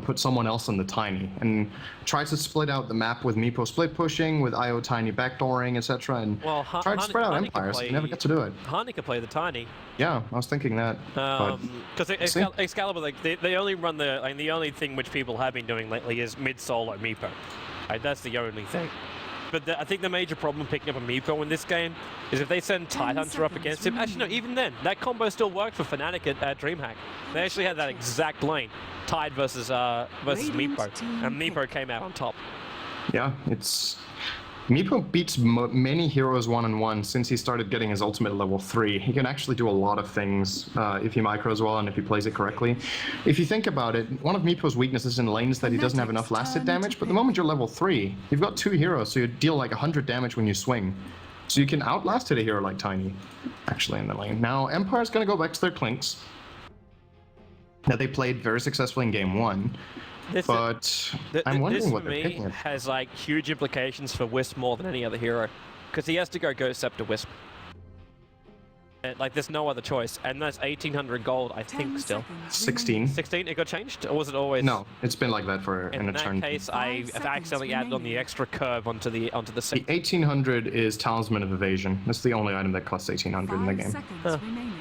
put someone else on the Tiny, and tries to split out the map with Meepo split pushing, with IO Tiny backdooring, etc. And try to spread out Empires. You never get to do it. Hani could play the Tiny. Yeah, I was thinking that. Because Excalibur, like they only run the only thing which people have been doing lately is mid solo Meepo. Right, that's the only thing. But I think the major problem picking up a Meepo in this game is if they send Tidehunter up against him. Actually, no, even then, that combo still worked for Fnatic at DreamHack. They actually had that exact lane, Tide versus Meepo, and Meepo came out on top. Yeah, it's... Meepo beats many heroes one-on-one since he started getting his ultimate at level 3. He can actually do a lot of things if he micros well and if he plays it correctly. If you think about it, one of Meepo's weaknesses in lane is that he doesn't have enough last hit damage, but the moment you're level 3, you've got 2 heroes, so you deal like 100 damage when you swing. So you can outlast hit a hero like Tiny, actually, in the lane. Now, Empire's going to go back to their Clinks that they played very successfully in game 1. I'm wondering what they're picking. This, for me, has like huge implications for Wisp more than any other hero, because he has to go Scepter Wisp. Like, there's no other choice, and that's 1,800 gold, I think, still. 16. 16? It got changed, or was it always? No, it's been like that for an eternity. In that case, I accidentally added on the extra curve onto the. The 1,800 is Talisman of Evasion. That's the only item that costs 1,800 in the game. I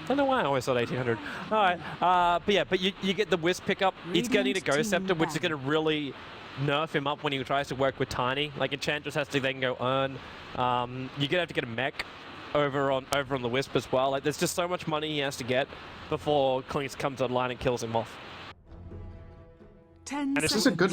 don't know why I always thought 1,800. All right, but yeah, but you get the Wisp pickup. It's going to need a Ghost Scepter, which is going to really nerf him up when he tries to work with Tiny. Like, Enchantress has to then go earn. You're gonna have to get a mech over on the Wisp as well. Like, there's just so much money he has to get before Clinks comes online and kills him off. And this is a good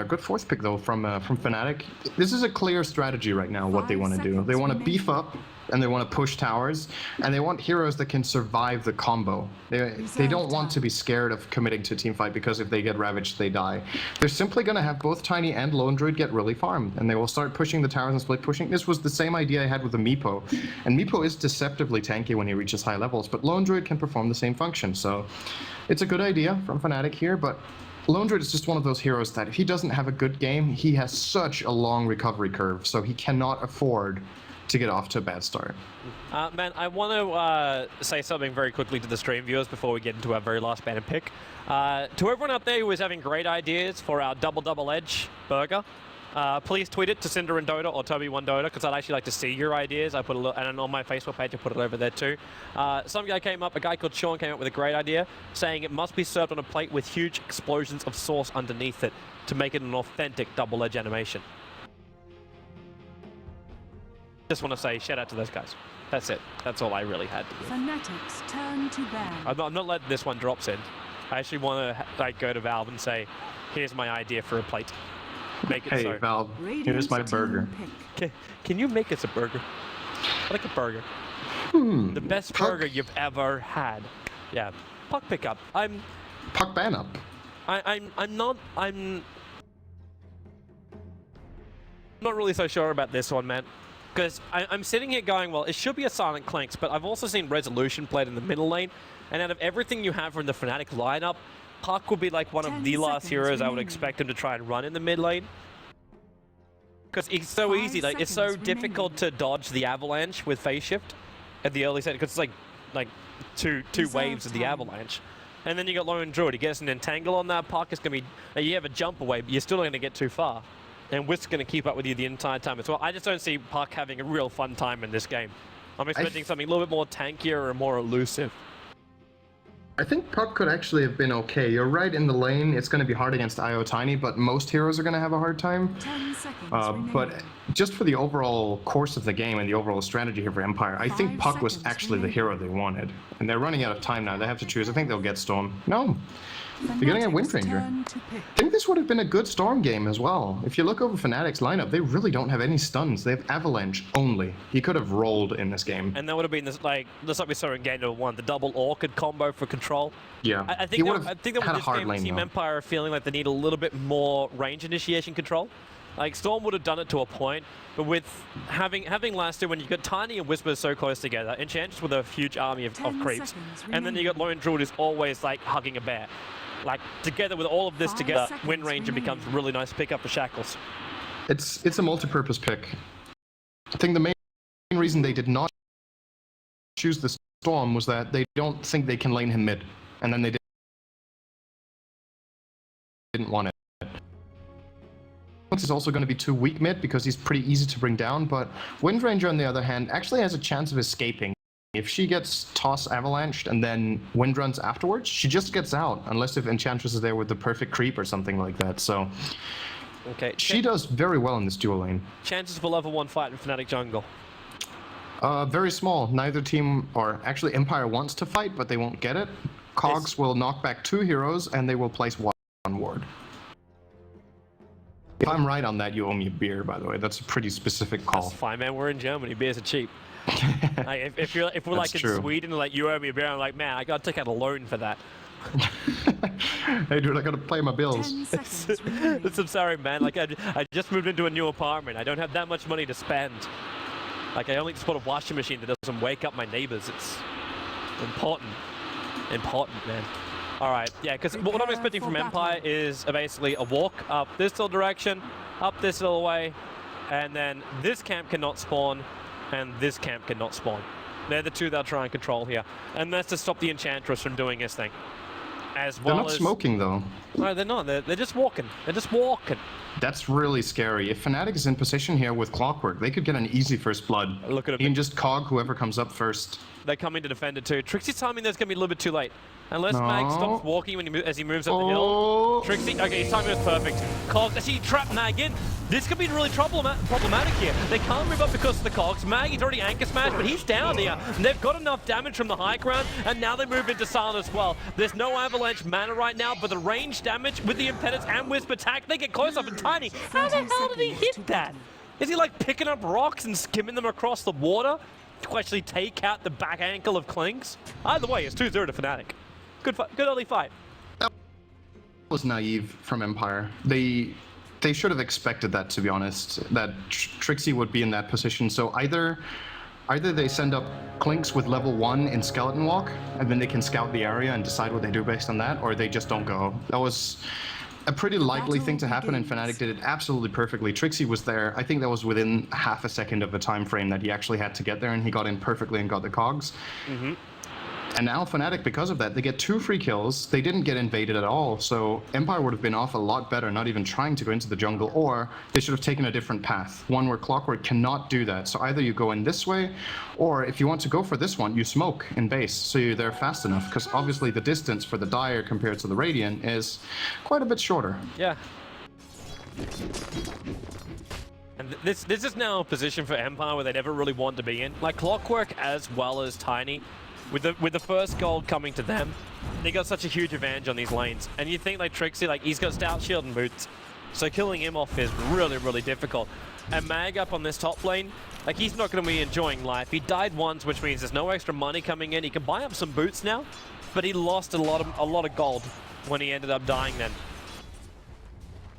good fourth pick though from Fnatic. This is a clear strategy right now. What they want to do, they want to beef up and they want to push towers, and they want heroes that can survive the combo. They don't want to be scared of committing to a team fight, because if they get ravaged, they die. They're simply going to have both Tiny and Lone Druid get really farmed, and they will start pushing the towers and split pushing. This was the same idea I had with the Meepo, and Meepo is deceptively tanky when he reaches high levels, but Lone Druid can perform the same function. So it's a good idea from Fnatic here, but Lone Druid is just one of those heroes that if he doesn't have a good game, he has such a long recovery curve, so he cannot afford to get off to a bad start. Man, I want to say something very quickly to the stream viewers before we get into our very last banner pick. To everyone out there who is having great ideas for our double edge burger, please tweet it to Cinder and Dota or Toby1Dota, because I'd actually like to see your ideas. I put a little, and on my Facebook page I put it over there too. A guy called Sean came up with a great idea, saying it must be served on a plate with huge explosions of sauce underneath it to make it an authentic double edge animation. Just want to say shout out to those guys. That's it. That's all I really had to do. Fnatic's turn to ban. I'm not letting this one drop in. I actually want to like go to Valve and say, here's my idea for a plate. Make it hey, Valve, here's my burger. Can you make us a burger? I like a burger. The best burger you've ever had. Yeah. Puck pickup. Puck ban up. I'm not really so sure about this one, man. Because I'm sitting here going, well, it should be a Silent Clanks, but I've also seen Resolution played in the middle lane, and out of everything you have from the Fnatic lineup, Puck would be like one of the last heroes I would expect him to try and run in the mid lane. Because it's so easy, like it's so difficult to dodge the avalanche with phase shift at the early set, because it's like two waves of the avalanche. And then you got Lone Druid, he gets an entangle on that Puck, it's going to be, you have a jump away, but you're still not going to get too far. And Wisp's going to keep up with you the entire time as well. I just don't see Puck having a real fun time in this game. I'm expecting something a little bit more tankier or more elusive. I think Puck could actually have been okay. You're right, in the lane, it's going to be hard against IO Tiny, but most heroes are going to have a hard time. 10 seconds but just for the overall course of the game and the overall strategy here for Empire, I think Puck was actually the hero they wanted. And they're running out of time now. They have to choose. I think they'll get Storm. No. They're getting a Wind Ranger. I think this would have been a good Storm game as well. If you look over Fnatic's lineup, they really don't have any stuns. They have Avalanche only. He could have rolled in this game. And that would have been this, like we saw in game number 1, the double Orchid combo for control. Yeah. I think that with this game, Team Empire are feeling like they need a little bit more range initiation control. Like, Storm would have done it to a point, but with having last year, when you got Tiny and Whisper so close together, Enchantress with a huge army of creeps, and then you got Lone Druid who's always like hugging a bear. Like, together with all of this together, Wind Ranger becomes a really nice pickup for Shackles. It's a multi-purpose pick. I think the main reason they did not choose the Storm was that they don't think they can lane him mid, and then they didn't want it. is also going to be too weak mid because he's pretty easy to bring down, but Windranger on the other hand actually has a chance of escaping. If she gets toss avalanched and then wind runs afterwards, she just gets out, unless if Enchantress is there with the perfect creep or something like that. So Okay. she does very well in this dual lane. Chances for level 1 fight in Fnatic jungle. Very small. Neither team, or actually Empire wants to fight, but they won't get it. Cogs will knock back 2 heroes and they will place 1 ward. If I'm right on that, you owe me a beer, by the way. That's a pretty specific call. That's fine, man. We're in Germany. Beers are cheap. Like, if we're like in true. Sweden, like you owe me a beer, I'm like, man, I gotta take out a loan for that. Hey, dude, I gotta pay my bills. 10 seconds remaining. I'm sorry, man. Like I just moved into a new apartment. I don't have that much money to spend. Like I only just bought a washing machine that doesn't wake up my neighbors. It's important, man. All right, yeah, because what I'm expecting from Empire is basically a walk up this little direction, up this little way, and then this camp cannot spawn, and this camp cannot spawn. They're the two they'll try and control here, and that's to stop the Enchantress from doing his thing. As well They're not smoking, though. No, they're not. They're just walking. They're just walking. That's really scary. If Fnatic is in position here with Clockwork, they could get an easy first blood. Look at You him. can just cog whoever comes up first. They're coming to defend it too. Trixie's timing that's going to be a little bit too late. Unless Mag No. stops walking when as he moves up the hill. Oh, Trixie, okay, his timing was perfect. Cogs, as he trapped Mag in. This could be really problematic here. They can't move up because of the Cogs. Mag, he's already anchor smashed, but he's down here. And they've got enough damage from the high ground, and now they move into Silent as well. There's no avalanche mana right now, but the range damage with the Impedance and Wisp attack, they get close up and Tiny. How the hell did he hit that? Is he like picking up rocks and skimming them across the water to actually take out the back ankle of Clinks? Either way, it's 2-0 to Fnatic. Good early fight. that was naive from Empire. They should have expected that, to be honest, that Trixie would be in that position. So either they send up Clinks with level 1 in Skeleton Walk, and then they can scout the area and decide what they do based on that, or they just don't go. That was a pretty likely thing to happen, and Fnatic did it absolutely perfectly. Trixie was there. I think that was within half a second of the time frame that he actually had to get there, and he got in perfectly and got the cogs. And now Fnatic, because of that, they get 2 free kills. They didn't get invaded at all, so Empire would have been off a lot better, not even trying to go into the jungle, or they should have taken a different path, one where Clockwork cannot do that. So either you go in this way, or if you want to go for this one, you smoke in base, so you're there fast enough, because obviously the distance for the Dire compared to the Radiant is quite a bit shorter. Yeah. And this is now a position for Empire where they never really want to be in. Like Clockwork as well as Tiny, with the first gold coming to them, they got such a huge advantage on these lanes. And you think like Trixie, like he's got stout shield and boots, so killing him off is really, really difficult. And Mag up on this top lane, like he's not going to be enjoying life. He died once, which means there's no extra money coming in. He can buy up some boots now, but he lost a lot of gold when he ended up dying then.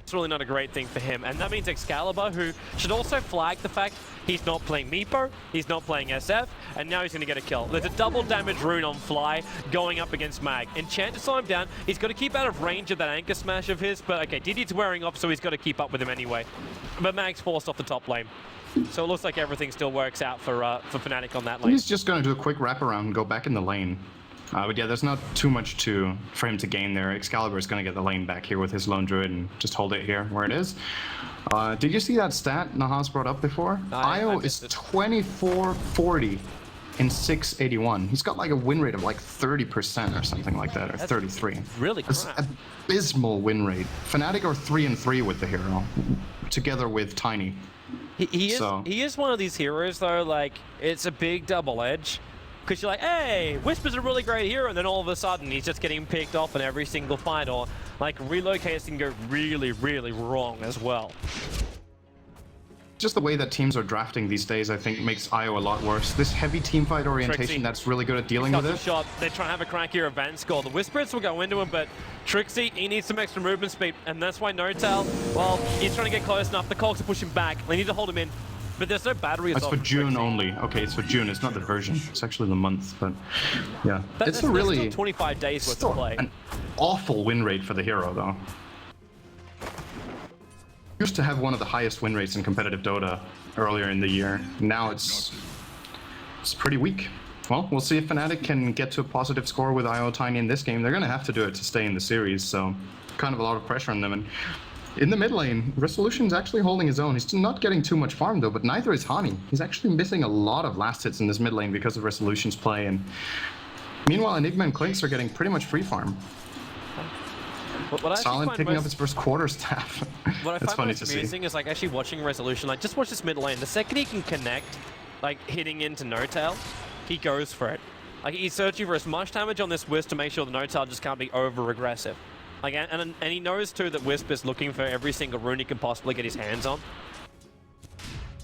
It's really not a great thing for him, and that means Excalibur, who should also flag the fact he's not playing Meepo, he's not playing SF, and now he's going to get a kill. There's a double damage rune on Fly going up against Mag. Enchant to slow him down. He's got to keep out of range of that anchor smash of his, but okay, DD's wearing off, so he's got to keep up with him anyway. But Mag's forced off the top lane. So it looks like everything still works out for Fnatic on that lane. He's just going to do a quick wraparound and go back in the lane. But yeah, there's not too much for him to gain there. Excalibur is going to get the lane back here with his lone druid and just hold it here where it is. Did you see that stat Nahas brought up before? Io is 24-40 in 681. He's got like a win rate of like 30% or something like that, or 33. Really It's crap. abysmal win rate. Fnatic are 3-3 with the hero, together with Tiny. He is one of these heroes though, like it's a big double edge. Because you're like, hey, Whisper's a really great hero, and then all of a sudden he's just getting picked off in every single fight, or like relocates can go really, really wrong as well. Just the way that teams are drafting these days, I think, makes Io a lot worse. This heavy teamfight orientation Trixie. that's really good at dealing with Got it. some shot. They try and have a crack here advance score. The Whisperers will go into him, but Trixie, he needs some extra movement speed, and that's why No-Tail, well, he's trying to get close enough. The Cogs are pushing back. They need to hold him in. But there's no battery. It's for June only. Okay, it's for June. It's not the version. It's actually the month. But yeah, it's a really still 25 days worth still of play. an awful win rate for the hero, though. Used to have one of the highest win rates in competitive Dota earlier in the year. Now it's pretty weak. Well, we'll see if Fnatic can get to a positive score with Io Tiny in this game. They're going to have to do it to stay in the series, so kind of a lot of pressure on them. And In the mid lane, Resolution's actually holding his own. He's not getting too much farm though, but neither is Hani. He's actually missing a lot of last hits in this mid lane because of Resolution's play. And meanwhile, Enigma and Clinks are getting pretty much free farm. Silent picking up his first quarter staff. What I That's find funny most to see. amusing is like actually watching Resolution. Like just watch this mid lane. The second he can connect, like hitting into No-Tail, he goes for it. Like he's searching for as much damage on this Wisp to make sure the No-Tail just can't be over aggressive. Like and he knows too that Wisp is looking for every single rune he can possibly get his hands on.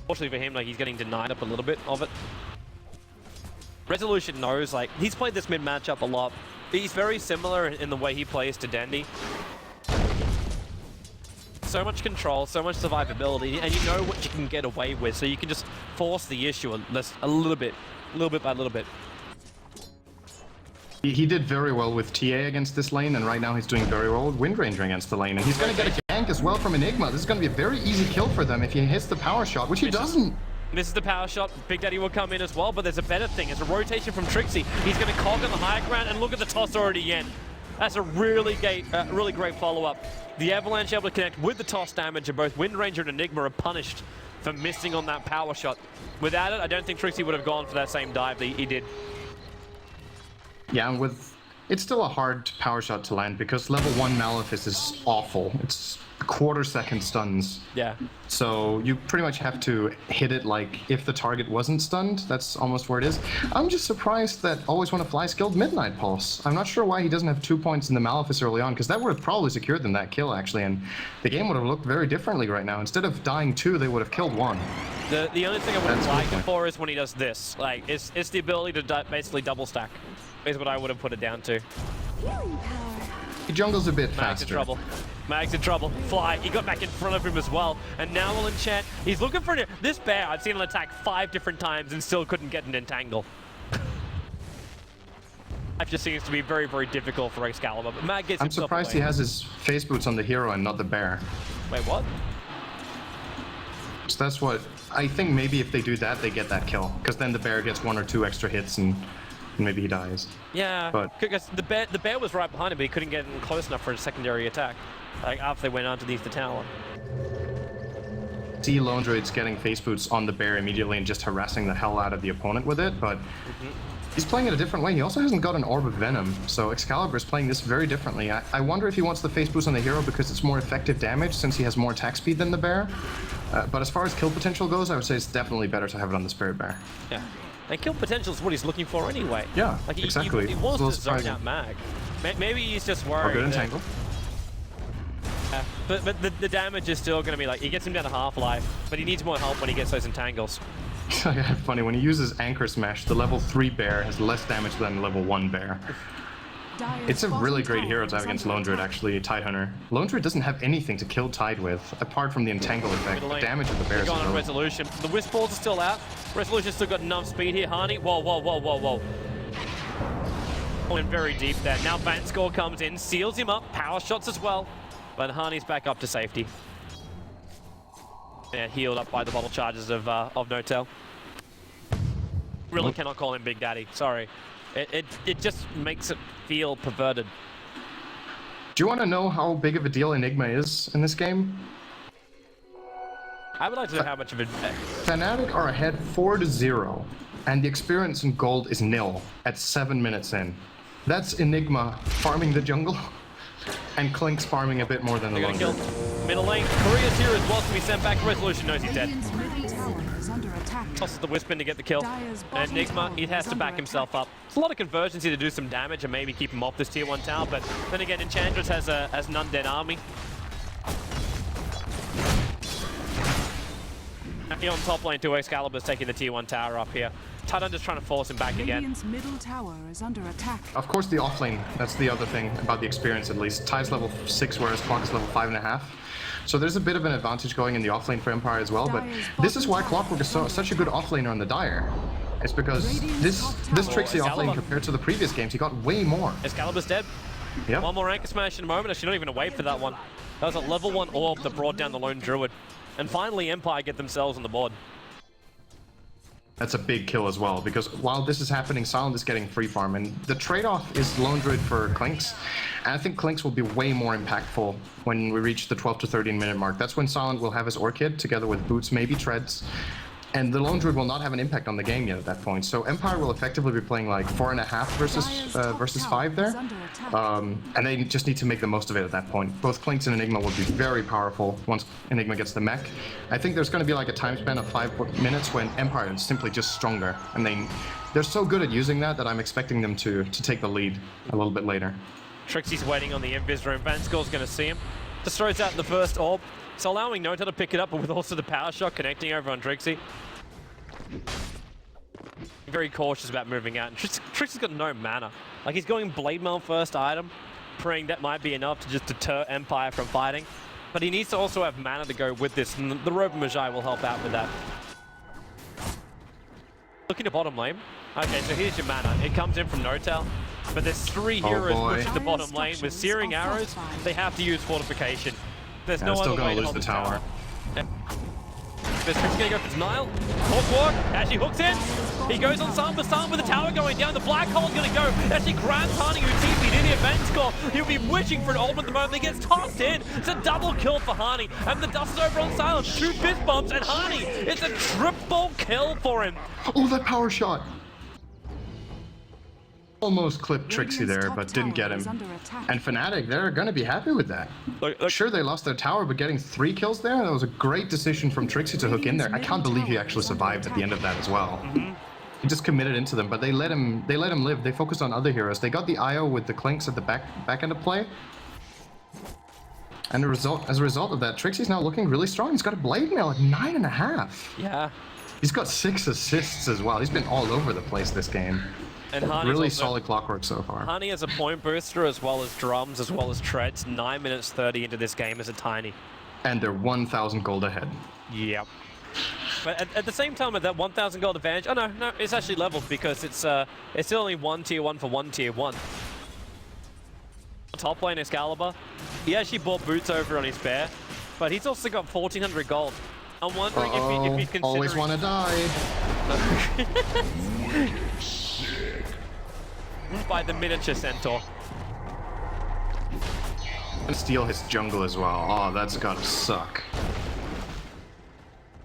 Fortunately for him, like he's getting denied up a little bit of it. Resolution knows, like he's played this mid matchup a lot. He's very similar in the way he plays to Dandy. So much control, so much survivability, and you know what you can get away with, so you can just force the issue a little bit by little bit. He did very well with TA against this lane, and right now he's doing very well with Wind Ranger against the lane. And he's going to get a gank as well from Enigma. This is going to be a very easy kill for them if he hits the power shot, which he doesn't. Misses the power shot. Big Daddy will come in as well, but there's a better thing. It's a rotation from Trixie. He's going to cog on the high ground, and look at the toss already in. That's a really great follow-up. The Avalanche able to connect with the toss damage, and both Wind Ranger and Enigma are punished for missing on that power shot. Without it, I don't think Trixie would have gone for that same dive that he did. Yeah, and it's still a hard power shot to land because level 1 Malefice is awful. It's quarter-second stuns. Yeah. So you pretty much have to hit it like if the target wasn't stunned. That's almost where it is. I'm just surprised that Always Wanna Fly skilled Midnight Pulse. I'm not sure why he doesn't have 2 points in the Malefice early on, because that would have probably secured them that kill actually, and the game would have looked very differently right now. Instead of dying 2, they would have killed 1. The only thing I would have liked him for is when he does this. Like, it's the ability to basically double stack, is what I would have put it down to. He jungles a bit Mag's faster. in trouble. Mag's in trouble. Fly. He got back in front of him as well. And now we'll enchant. He's looking for this bear. I've seen him attack 5 different times and still couldn't get an entangle. That just seems to be very, very difficult for Excalibur. But Mag gets himself surprised away. he has his face boots on the hero and not the bear. Wait, what? So that's what I think. Maybe if they do that, they get that kill, because then the bear gets 1 or 2 extra hits and maybe he dies. Yeah, but because the bear was right behind him, but he couldn't get in close enough for a secondary attack. Like after they went underneath the tower. See Lone Druid's getting face boots on the bear immediately and just harassing the hell out of the opponent with it, but he's playing it a different way. He also hasn't got an Orb of Venom, so Excalibur is playing this very differently. I wonder if he wants the face boost on the hero because it's more effective damage since he has more attack speed than the bear. But as far as kill potential goes, I would say it's definitely better to have it on the Spirit Bear. Yeah. And kill potential is what he's looking for anyway. Yeah, like exactly. He wants to zone surprising. out Mag. Maybe he's just worried. Or good entangle. But the damage is still going to be like, he gets him down to half-life, but he needs more help when he gets those entangles. Yeah, funny, when he uses Anchor Smash, the level 3 bear has less damage than level 1 bear. It's a really great hero to have against Lone Druid, actually, Tidehunter. Lone Druid doesn't have anything to kill Tide with, apart from the entangle effect. The damage of the bear is on low. Resolution. The Wisp balls are still out. Resolution's still got enough speed here. Hani, whoa. Went very deep there. Now Vanscore comes in, seals him up, power shots as well. But Hani's back up to safety. Yeah, healed up by the bottle charges of No-Tail. Really cannot call him Big Daddy, sorry. It just makes it feel perverted. Do you want to know how big of a deal Enigma is in this game? I would like to know how much of it... Fnatic are ahead 4-0, and the experience in gold is 0 at 7 minutes in. That's Enigma farming the jungle, and Clink's farming a bit more than the They're Lone gonna kill middle lane. Korea's here as well to be sent back. Resolution knows he's dead. Tosses the Wisp in to get the kill. And Enigma, he has to back himself up. It's a lot of conversions here to do some damage and maybe keep him off this tier 1 tower, but then again, Enchantress has an undead army. Here on top lane, 2 Excalibur's taking the tier 1 tower up here. Titan just trying to force him back again. Middle tower is under attack. Of course, the offlane, that's the other thing about the experience at least. Ty's level 6, whereas Clock is level 5.5. So there's a bit of an advantage going in the offlane for Empire as well, but this is why Clockwork is such a good offlaner on the Dire. It's because this Trixie offlane compared to the previous games, he got way more. Excalibur's dead. Yep. One more Anchor Smash in a moment. Actually, not even a wait for that one. That was a level 1 orb that brought down the Lone Druid. And finally, Empire get themselves on the board. That's a big kill as well, because while this is happening, Silent is getting free farm, and the trade-off is Lone Druid for Clinks. And I think Clinks will be way more impactful when we reach the 12 to 13 minute mark. That's when Silent will have his Orchid together with Boots, maybe Treads. And the Lone Druid will not have an impact on the game yet at that point. So Empire will effectively be playing like 4.5 versus 5 there. And they just need to make the most of it at that point. Both Clinks and Enigma will be very powerful once Enigma gets the mech. I think there's going to be like a time span of 5 minutes when Empire is simply just stronger. And they're so good at using that I'm expecting them to take the lead a little bit later. Trixie's waiting on the invis room. Vanskull's going to see him. Just throws out the first orb. It's allowing Nota to pick it up, but with also the power shot connecting over on Trixie. Very cautious about moving out. Trixie's got no mana. Like, he's going Blade Mail first item, praying that might be enough to just deter Empire from fighting. But he needs to also have mana to go with this, and the Robe Magi will help out with that. Looking to bottom lane. Okay, so here's your mana. It comes in from Notel. But there's 3 heroes pushing the bottom lane with Searing Arrows. They have to use Fortification. There's no other way to hold the tower. Trixie's gonna go for denial. Hawkwalk, actually hooks in. He goes on Sam, but Sam with the tower going down. The black hole's gonna go. Actually grabs Hani, who TP'd in the event score. He'll be wishing for an ult at the moment. He gets tossed in. It's a double kill for Hani. And the dust is over on Silent. 2 fist bumps, and Hani, it's a triple kill for him. Oh, that power shot! Almost clipped Trixie there, but didn't get him. And Fnatic, they're going to be happy with that. Look. Sure, they lost their tower, but getting 3 kills there, that was a great decision from Trixie to hook in there. I can't believe he actually survived at the end of that as well. He just committed into them, but they let him live. They focused on other heroes. They got the IO with the Clinks at the back end of play. And as a result of that, Trixie's now looking really strong. He's got a Blade Mail at 9.5. Yeah. He's got 6 assists as well. He's been all over the place this game. And Hani's really also, solid clockwork so far. Hani is a point booster as well as drums, as well as treads. 9 minutes 30 into this game as a tiny. And they're 1,000 gold ahead. Yep. But at the same time, with that 1,000 gold advantage, oh no, it's actually leveled because it's still only 1 tier 1 for 1 tier 1. Top lane Excalibur, he actually bought boots over on his bear, but he's also got 1,400 gold. I'm wondering if he's considering... Always want to die. By the miniature centaur. And steal his jungle as well. Oh, that's gotta suck.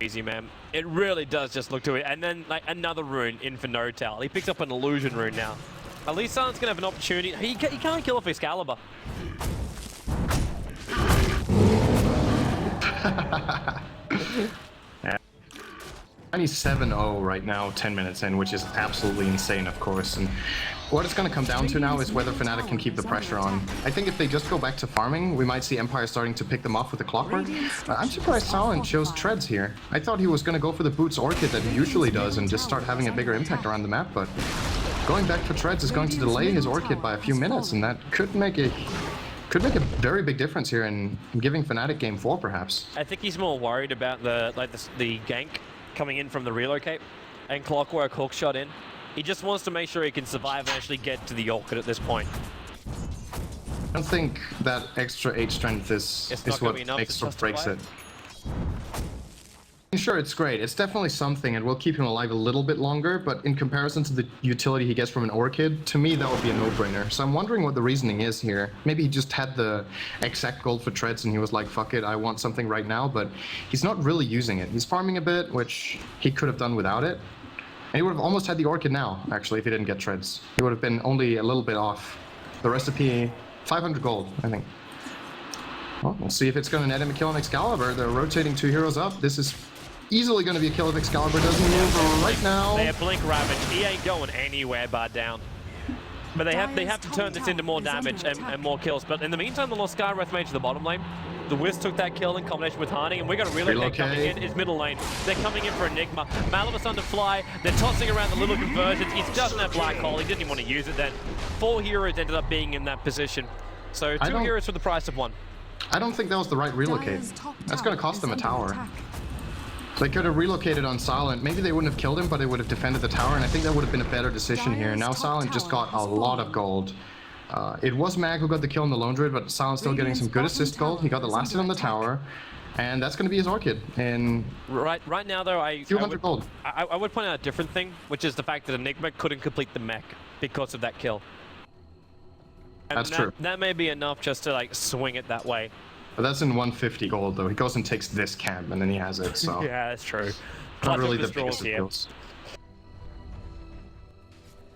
Easy, man. It really does just look to it. And then, like, another rune in for Notel. He picks up an illusion rune now. At least Silent's gonna have an opportunity. He can't kill off Excalibur. And he's 7-0 right now, 10 minutes in, which is absolutely insane, of course. And what it's going to come down to now is whether Fnatic can keep the pressure on. I think if they just go back to farming, we might see Empire starting to pick them off with the clockwork. I'm surprised Silent chose Treads here. I thought he was going to go for the Boots Orchid that he usually does and just start having a bigger impact around the map, but going back for Treads is going to delay his Orchid by a few minutes, and that could make a very big difference here in giving Fnatic game 4, perhaps. I think he's more worried about the gank coming in from the relocate and clockwork hook shot in. He just wants to make sure he can survive and actually get to the Orchid at this point. I don't think that extra H strength is what makes or breaks it. Sure, it's great. It's definitely something, and will keep him alive a little bit longer, but in comparison to the utility he gets from an Orchid, to me that would be a no-brainer. So I'm wondering what the reasoning is here. Maybe he just had the exact gold for Treads and he was like, fuck it, I want something right now, but he's not really using it. He's farming a bit, which he could have done without it. And he would have almost had the Orchid now, actually, if he didn't get Treads. He would have been only a little bit off. The recipe, 500 gold, I think. Well, we'll see if it's going to net him a kill on Excalibur. They're rotating 2 heroes up. This is easily going to be a kill if Excalibur doesn't move right now. They have Blink Ravage. He ain't going anywhere but down. But they have to turn this into more damage and more kills. But in the meantime, the Lost Skywrath made to the bottom lane. The Wisp took that kill in combination with Hani, and we got a relocate coming in. It's middle lane. They're coming in for Enigma. Malivus under fly. They're tossing around the little conversions. He's just in that black hole. He didn't even want to use it then. 4 heroes ended up being in that position. So 2 heroes for the price of 1. I don't think that was the right relocate. That's going to cost them a tower. They could have relocated on Silent. Maybe they wouldn't have killed him, but they would have defended the tower, and I think that would have been a better decision here. Now Silent just got a lot of gold. It was Mag who got the kill on the Lone Druid, but Silent's still getting some good assist gold. He got the last hit on the tower. And that's going to be his Orchid. And Right now, though, I gold. would point out a different thing, which is the fact that Enigma couldn't complete the mech because of that kill. And That's true. That may be enough just to like swing it that way. But that's in 150 gold, though. He goes and takes this camp, and then he has it, so... Yeah, that's true. Not Clutch really up the his draws biggest of here. kills.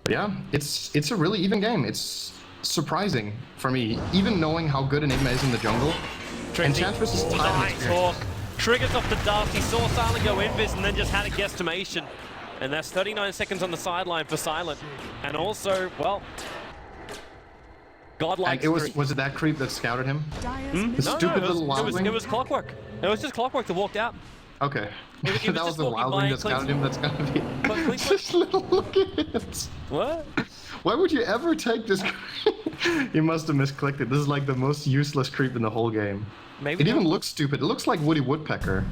But yeah, it's a really even game. It's surprising for me, even knowing how good Enigma is in the jungle. Enchantress is tied. Nice hawk. Triggers off the dust. He saw Silent go invis and then just had a guesstimation. And that's 39 seconds on the sideline for Silent. And also, well... Godlike. Was it that creep that scouted him? The stupid little wildling? It was Clockwork. It was just Clockwork that walked out. Okay. He was that was just the walking wildling by that scouted him. That's gotta be... But Just little look at it. What? Why would you ever take this? You must have misclicked it. This is like the most useless creep in the whole game. Maybe It even looks stupid. It looks like Woody Woodpecker.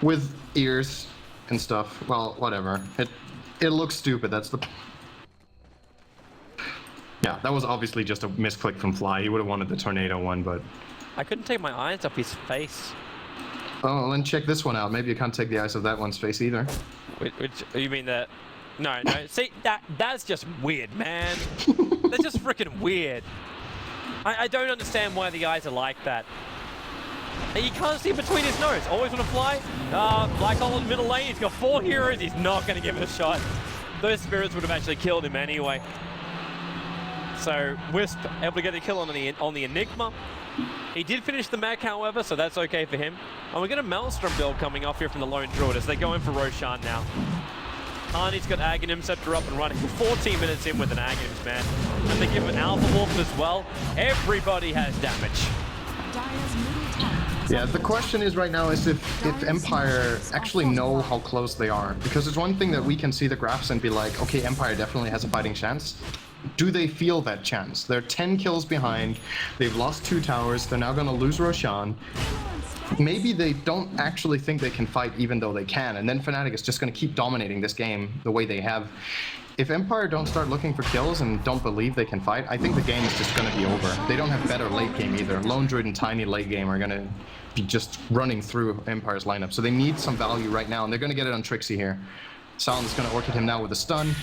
With ears and stuff. Well, whatever. It looks stupid. That's the... Yeah, that was obviously just a misclick from Fly. He would have wanted the tornado one, but... I couldn't take my eyes off his face. Oh, then check this one out. Maybe you can't take the eyes of that one's face either. Which you mean that? No. See, that's just weird, man. That's just freaking weird. I don't understand why the eyes are like that. And you can't see between his nose. Always want to fly. Black Hole in middle lane. He's got 4 heroes. He's not going to give it a shot. Those spirits would have actually killed him anyway. So Wisp able to get the kill on the Enigma. He did finish the mech, however, so that's okay for him. And we get a Maelstrom build coming off here from the Lone Druid as they go in for Roshan now. Harney's got Aghanim Scepter up and running. 14 minutes in with an Aghanim's, man. And they give an Alpha Wolf as well. Everybody has damage. Yeah, the question is right now is if Empire actually know how close they are. Because it's one thing that we can see the graphs and be like, okay, Empire definitely has a fighting chance. Do they feel that chance? They're 10 kills behind. They've lost 2 towers. They're now going to lose Roshan. Maybe they don't actually think they can fight even though they can. And then Fnatic is just going to keep dominating this game the way they have. If Empire don't start looking for kills and don't believe they can fight, I think the game is just going to be over. They don't have better late game either. Lone Druid and Tiny late game are going to be just running through Empire's lineup. So they need some value right now, and they're going to get it on Trixie here. Silent is going to Orchid him now with a stun.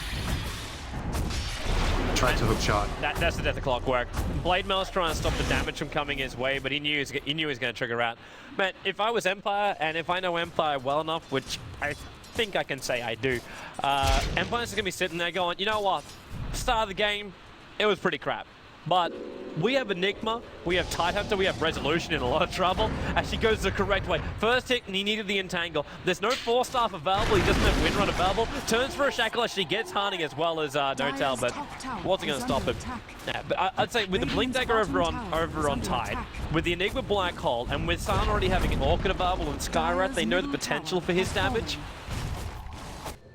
Tried to hook shot. That's the death of Clockwork. Blade Mail's trying to stop the damage from coming his way, but he knew he was going to trigger out. Man, if I was Empire, and if I know Empire well enough, which I think I can say I do, Empire's going to be sitting there going, you know what? Start of the game, it was pretty crap. But we have Enigma, we have Tidehunter, we have Resolution in a lot of trouble as she goes the correct way. First hit, and he needed the entangle. There's no Force Staff available, he doesn't have Windrun available. Turns for a Shackle as she gets Harning as well as No-Tail, but wasn't going to stop him. Yeah, but I'd say with the Blink Dagger over on Tide, with the Enigma Black Hole, and with Silent already having an Orchid available and Skyrat, they know the potential for his damage.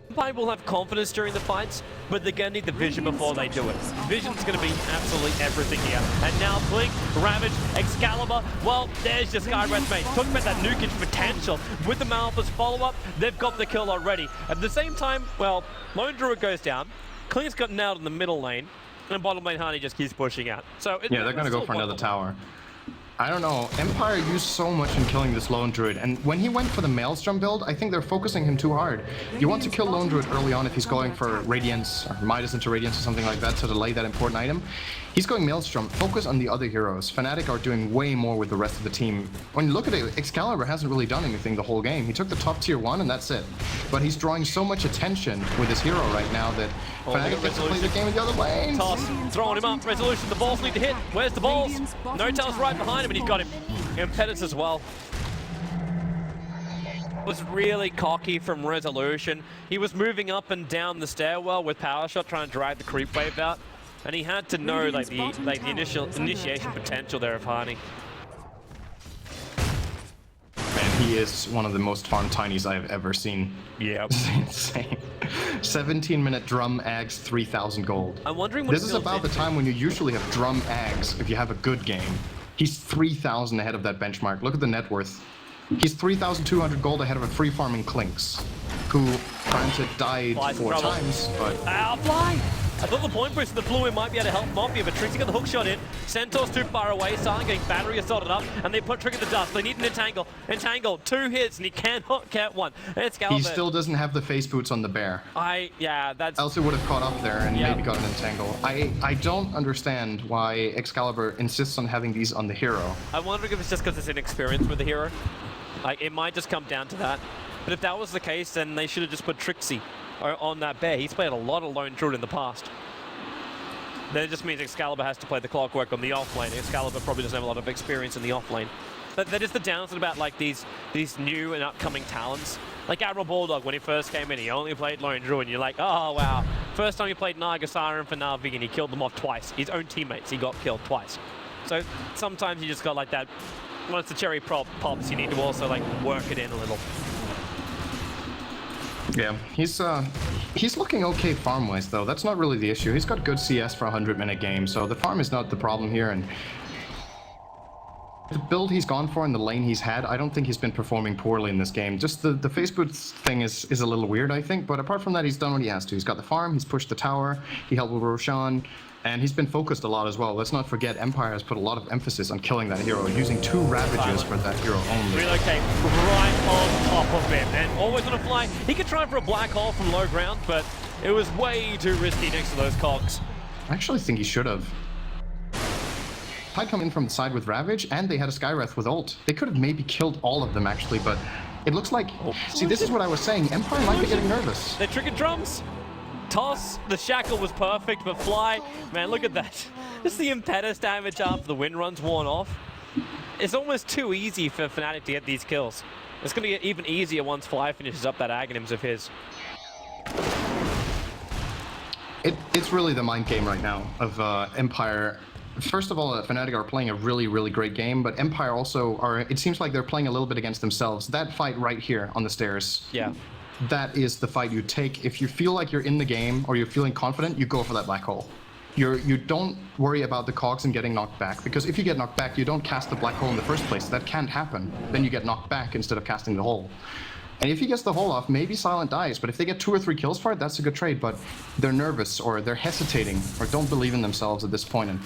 Empire will have confidence during the fights, but they're going to need the vision before they do it. Vision's going to be absolutely everything here. And now Blink, Ravage, Excalibur, well, there's your Skyrat's mate. Talking about that nukage potential. With the Malphas follow-up, they've got the kill already. At the same time, well, Lone Druid goes down, Clink's got nailed in the middle lane, and bottom lane Honey just keeps pushing out. So yeah, they're going to go for another tower. I don't know. Empire used so much in killing this Lone Druid, and when he went for the Maelstrom build, I think they're focusing him too hard. You want to kill Lone Druid early on if he's going for Radiance, or Midas into Radiance or something like that to delay that important item. He's going Maelstrom. Focus on the other heroes. Fnatic are doing way more with the rest of the team. When you look at it, Excalibur hasn't really done anything the whole game. He took the top tier 1 and that's it. But he's drawing so much attention with his hero right now that Fnatic gets to play the game in the other lanes. Toss, throwing him up. Resolution, the balls need to hit. Where's the balls? No-Tail's right behind him and he's got him. Impetus as well. Was really cocky from Resolution. He was moving up and down the stairwell with Power Shot trying to drag the creep wave out. And he had to know like the initiation potential there of Harney. Man, he is one of the most farmed Tinies I have ever seen. Yeah. It's insane. 17-minute drum Ags, 3,000 gold. I'm wondering what this is about the time when you usually have drum Ags if you have a good game. He's 3,000 ahead of that benchmark. Look at the net worth. He's 3,200 gold ahead of a free farming Clinks, who granted died 4 times, but... Fly! I thought the point boost that flew in might be able to help Mafia, but Trixie got the hook shot in. Centaur's too far away. Silent getting battery assaulted up, and they put Trick in the dust. They need an entangle. Entangle, 2 hits, and he cannot get one. Excalibur. He still doesn't have the face boots on the bear. Yeah, that's... Else it would have caught up there and maybe got an entangle. I don't understand why Excalibur insists on having these on the hero. I wonder if it's just because it's inexperienced with the hero. Like, it might just come down to that. But if that was the case, then they should have just put Trixie on that bear. He's played a lot of Lone Druid in the past. Then it just means Excalibur has to play the clockwork on the off lane. Excalibur probably doesn't have a lot of experience in the off lane. That is the downside about like these new and upcoming talents. Like Admiral Bulldog, when he first came in, he only played Lone Druid, and you're like, oh wow. First time he played Naga Siren for Na'Vi, and he killed them off twice. His own teammates, he got killed twice. So sometimes you just got like that. Once the cherry pops, you need to also like work it in a little. Yeah, he's looking okay farm-wise though. That's not really the issue. He's got good CS for a 100-minute game, so the farm is not the problem here. And the build he's gone for and the lane he's had, I don't think he's been performing poorly in this game. Just the face boots thing is a little weird, I think. But apart from that, he's done what he has to. He's got the farm, he's pushed the tower, he helped with Roshan, and he's been focused a lot as well. Let's not forget, Empire has put a lot of emphasis on killing that hero, using 2 Ravages for that hero only. Relocate right on top of him, and always on a fly. He could try for a black hole from low ground, but it was way too risky next to those cogs. I actually think he should have. Tide come in from the side with Ravage, and they had a Skywrath with ult. They could have maybe killed all of them actually, but it looks like... See, this is what I was saying. Empire might be getting nervous. They're triggered drums. Toss, the shackle was perfect, but fly, man, look at that. Just the impetus damage after the wind run's worn off. It's almost too easy for Fnatic to get these kills. It's going to get even easier once Fly finishes up that Aghanims of his. It's really the mind game right now of Empire. First of all, Fnatic are playing a really, really great game, but Empire also are, it seems like they're playing a little bit against themselves. That fight right here on the stairs. Yeah. That is the fight you take. If you feel like you're in the game or you're feeling confident, you go for that black hole. You don't worry about the cogs and getting knocked back, because if you get knocked back, you don't cast the black hole in the first place. That can't happen. Then you get knocked back instead of casting the hole. And if he gets the hole off, maybe Silent dies, but if they get 2 or 3 kills for it, that's a good trade. But they're nervous, or they're hesitating, or don't believe in themselves at this point, and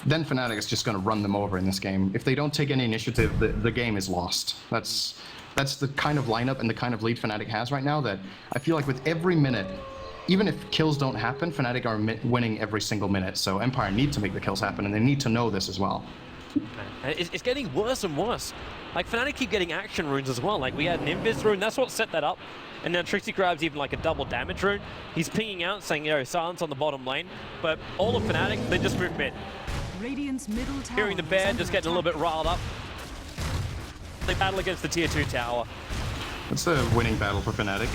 then Fnatic is just going to run them over in this game. If they don't take any initiative, the game is lost. That's the kind of lineup and the kind of lead Fnatic has right now, that I feel like with every minute, even if kills don't happen, Fnatic are winning every single minute. So Empire need to make the kills happen, and they need to know this as well. It's getting worse and worse. Like, Fnatic keep getting action runes as well. Like, we had an Invis rune, that's what set that up. And now Trixie grabs even like a double damage rune. He's pinging out, saying, yo, silence on the bottom lane. But all of Fnatic, they just move mid. Radiant's middle tower Hearing the bear just getting a little bit riled up. They battle against the tier 2 tower. It's a winning battle for Fnatic.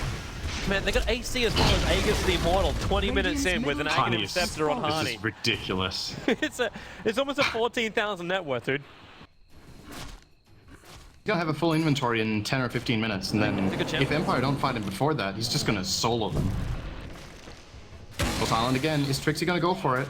Man, they got AC as well as Aegis the Immortal 20 minutes in with an Aghanim Scepter on Hani. This is ridiculous. it's almost a 14,000 net worth, dude. He's gonna have a full inventory in 10 or 15 minutes, and then if Empire don't fight him before that, he's just gonna solo them. Well, Silent again. Is Trixie gonna go for it?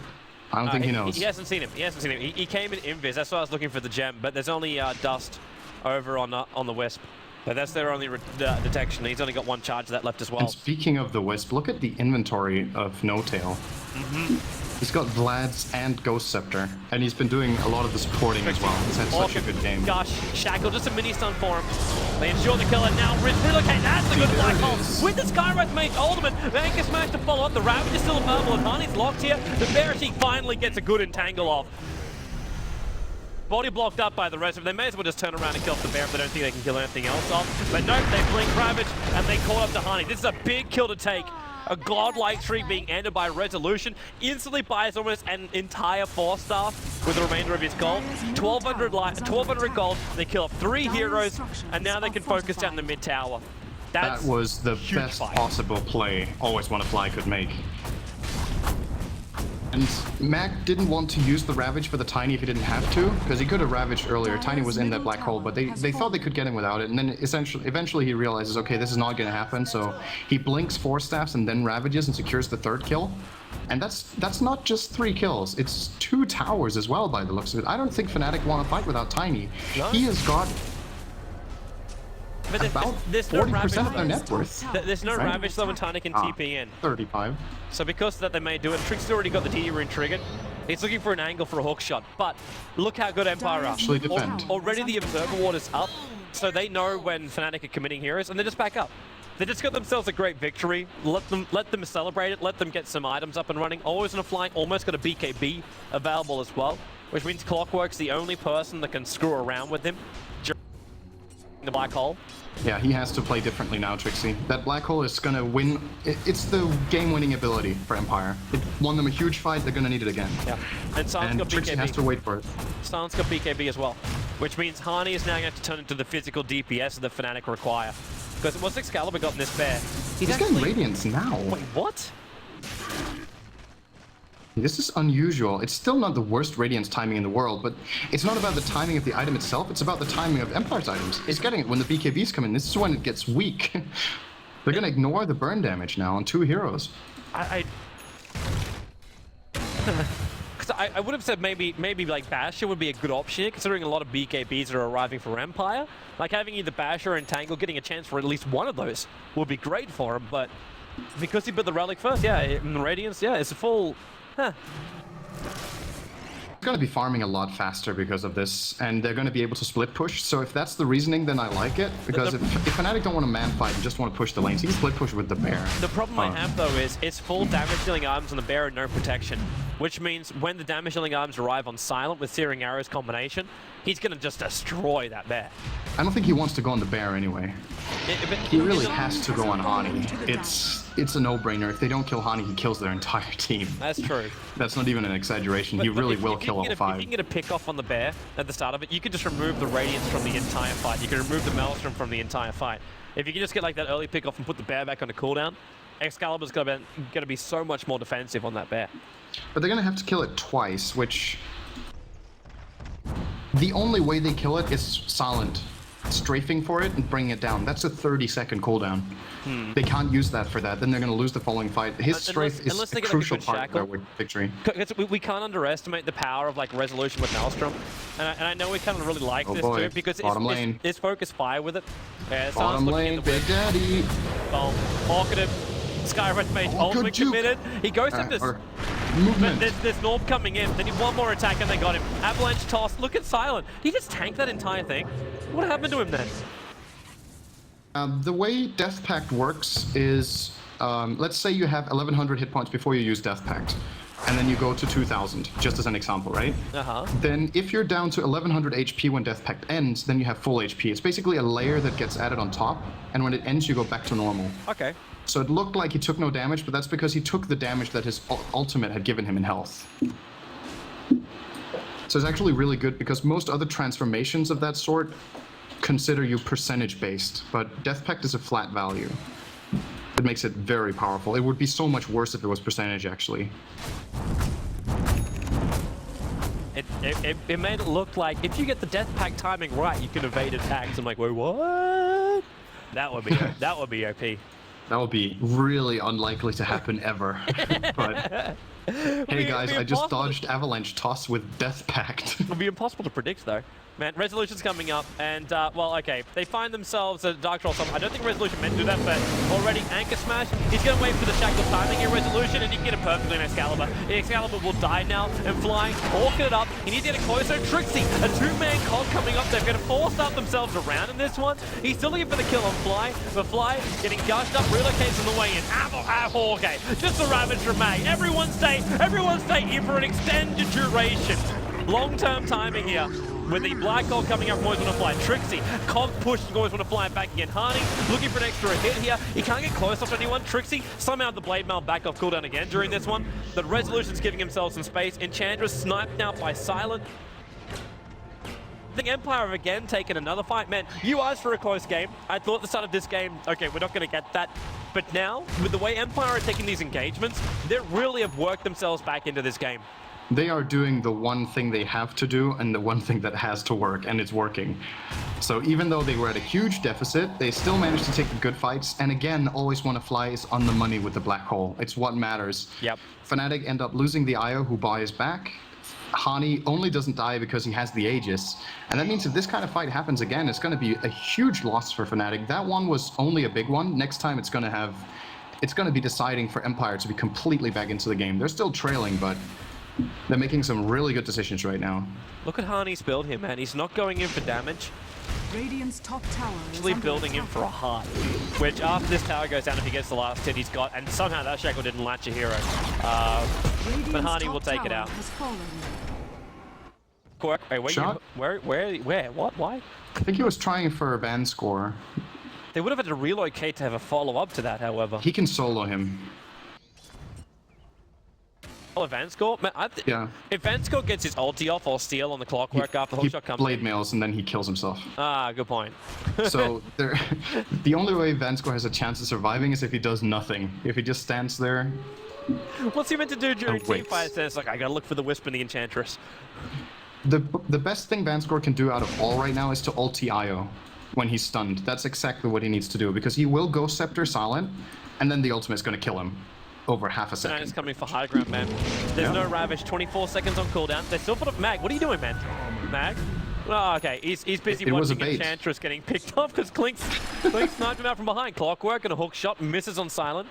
I don't think he knows. He hasn't seen him. He came in Invis. That's why I was looking for the gem, but there's only dust over on the Wisp. But that's their only detection. He's only got 1 charge of that left as well. And speaking of the Wisp, look at the inventory of No Tail. He's got Vlad's and Ghost Scepter, and he's been doing a lot of the supporting as well. He's had such a good game. Gosh, Shackle, just a mini stun for him. They ensure the kill, and now Riz relocate. That's a good black hole. With the Skywrath mage ultimate, Vankus managed to follow up. The Ravage is still available, and Honey's locked here. The Bereshik finally gets a good entangle off. Body blocked up by the rest of them. They may as well just turn around and kill off the bear if they don't think they can kill anything else off. But nope, they blink Ravage, and they caught up to Honey. This is a big kill to take. A godlike streak being ended by Resolution. Instantly buys almost an entire 4-staff with the remainder of his gold. 1,200 gold. They kill off 3 heroes, and now they can focus down the mid tower. That was the best possible play Always Wanna Fly could make. And Mac didn't want to use the Ravage for the Tiny if he didn't have to, because he could have Ravaged earlier. Tiny was in that black hole, but they thought they could get him without it, and then eventually he realizes, okay, this is not going to happen, so he blinks 4 staffs and then Ravages and secures the 3rd kill. And that's not just 3 kills, it's 2 towers as well by the looks of it. I don't think Fnatic want to fight without Tiny. No. He has got... But about there's no 40% of their Ravage. net worth. There's no Right. Ravage though, and Tiny can TP in. 35. So because of that, they may do it. Trixie's already got the DD rune triggered. He's looking for an angle for a hook shot, but look how good Empire are. Actually defend. Already the Observer Ward is up, so they know when Fnatic are committing heroes, and they just back up. They just got themselves a great victory. Let them celebrate it. Let them get some items up and running. Always on a flying. Almost got a BKB available as well, which means Clockwork's the only person that can screw around with him during the black hole. Yeah, he has to play differently now, Trixie. That black hole is gonna win. It's the game-winning ability for Empire. It won them a huge fight. They're gonna need it again. Yeah, and Silence And got Trixie has to BKB. wait for it. Silence got BKB as well, which means Hani is now going to have to turn into the physical DPS that the Fnatic require. Because what's Excalibur got in this bear? He's getting Radiance now. Wait, what? This is unusual. It's still not the worst Radiance timing in the world, but it's not about the timing of the item itself, it's about the timing of Empire's items. He's getting it when the BKBs come in. This is when it gets weak. They're gonna ignore the burn damage now on 2 heroes. Because I would have said maybe like Basher would be a good option, considering a lot of BKBs are arriving for Empire. Like having either Basher or Entangle getting a chance for at least one of those would be great for him, but because he put the Relic first, yeah, and the Radiance, yeah, it's a full... Huh. He's gonna be farming a lot faster because of this, and they're gonna be able to split push. So if that's the reasoning, then I like it. Because if Fnatic don't want to man fight and just want to push the lanes, he can split push with the bear. The problem I have though is it's full damage dealing arms on the bear and no protection, which means when the damage dealing arms arrive on silent with Searing Arrows combination, he's gonna just destroy that bear. I don't think he wants to go on the bear anyway. He really has to go on Hani. It's a no-brainer. If they don't kill Hani, he kills their entire team. That's true. That's not even an exaggeration. He really will kill all If 5. you can get a pick off on the bear at the start of it, you can just remove the Radiance from the entire fight. You can remove the Maelstrom from the entire fight. If you can just get like that early pick off and put the bear back on a cooldown, Excalibur's gonna be so much more defensive on that bear. But they're gonna have to kill it twice, which... The only way they kill it is silent. Strafing for it and bringing it down. That's a 30-second cooldown. They can't use that for that. Then they're going to lose the following fight. His strafe is unless a they get, like, a crucial good part shackle. of their victory. We can't underestimate the power of like resolution with Maelstrom, and I know we kind of really like this too because it's focus fire with it. Bottom lane, Big Daddy. Orchid, Skyrim Mage, ultimate committed. He goes into movement. There's Norb coming in. They need one more attack and they got him. Avalanche toss. Look at Silent. Did he just tank that entire thing? What happened to him then? The way Death Pact works is, let's say you have 1100 hit points before you use Death Pact, and then you go to 2000, just as an example, right? Then if you're down to 1100 HP when Death Pact ends, then you have full HP. It's basically a layer that gets added on top, and when it ends, you go back to normal. Okay. So it looked like he took no damage, but that's because he took the damage that his ultimate had given him in health. So it's actually really good because most other transformations of that sort consider you percentage based, but Death Pact is a flat value. It makes it very powerful. It would be so much worse if it was percentage, actually. It made it look like if you get the Death Pact timing right, you can evade attacks. I'm like, wait, what? That would be OP. That would be really unlikely to happen ever. But hey guys, I just dodged Avalanche Toss with Death Pact. It would be impossible to predict though. Man, Resolution's coming up, and, well, okay, they find themselves a Dark Troll. I don't think Resolution meant to do that, but already Anchor Smash, he's going to wait for the shackle timing in Resolution, and he can get it perfectly in Excalibur. Excalibur will die now, and flying, Orchid it up, he needs to get it closer. Trixie, a 2-man cog coming up, they're going to force up themselves around in this one. He's still looking for the kill on Fly, but Fly getting gushed up, relocates on the way in. Okay, just the Ravage from May. Everyone stay here for an extended duration. Long-term timing here. With the Black Hole coming up, always want to fly. Trixie, Cog push, always want to fly back again. Hani looking for an extra hit here. He can't get close up to anyone. Trixie, somehow the Blade Mail back off cooldown again during this one. The Resolution's giving himself some space. Enchantress sniped out by Silent. I think Empire have again taken another fight. Man, you asked for a close game. I thought at the start of this game, okay, we're not going to get that. But now, with the way Empire are taking these engagements, they really have worked themselves back into this game. They are doing the one thing they have to do and the one thing that has to work, and it's working. So even though they were at a huge deficit, they still managed to take the good fights, and again, Always Wanna Fly is on the money with the Black Hole. It's what matters. Yep. Fnatic end up losing the IO who buys back. Hani only doesn't die because he has the Aegis. And that means if this kind of fight happens again, it's going to be a huge loss for Fnatic. That one was only a big one. Next time it's going to be deciding for Empire to be completely back into the game. They're still trailing, but they're making some really good decisions right now. Look at Hani's build here, man. He's not going in for damage. Radiant's top tower is Actually under building in attack. for a heart, which after this tower goes down, if he gets the last hit he's got, and somehow that Shackle didn't latch a hero. Radiant's But Hani top will take it tower out. has fallen. Quirk, wait, where Shot? where, what, why? I think he was trying for a ban score. They would have had to relocate to have a follow-up to that, however. He can solo him. Oh, Vanscore? Man, Yeah. If Vanscore gets his ulti off or steal on the clockwork after the He hookshot comes blade in. mails and then he kills himself. Ah, good point. So the only way Vanscore has a chance of surviving is if he does nothing. If he just stands there. What's he meant to do during And waits. teamfights? It's like, I gotta look for the Wisp and the Enchantress. The best thing Vanscore can do out of all right now is to ulti Io when he's stunned. That's exactly what he needs to do because he will go Scepter silent and then the ultimate is going to kill him over half a And second. it's coming for high ground, man. There's no Ravage, 24 seconds on cooldown. They still put up Mag. What are you doing, man? Mag? Oh, okay. He's busy It was a watching bait. Enchantress getting picked off because Clink sniped him out from behind. Clockwork and a hook shot misses on silent.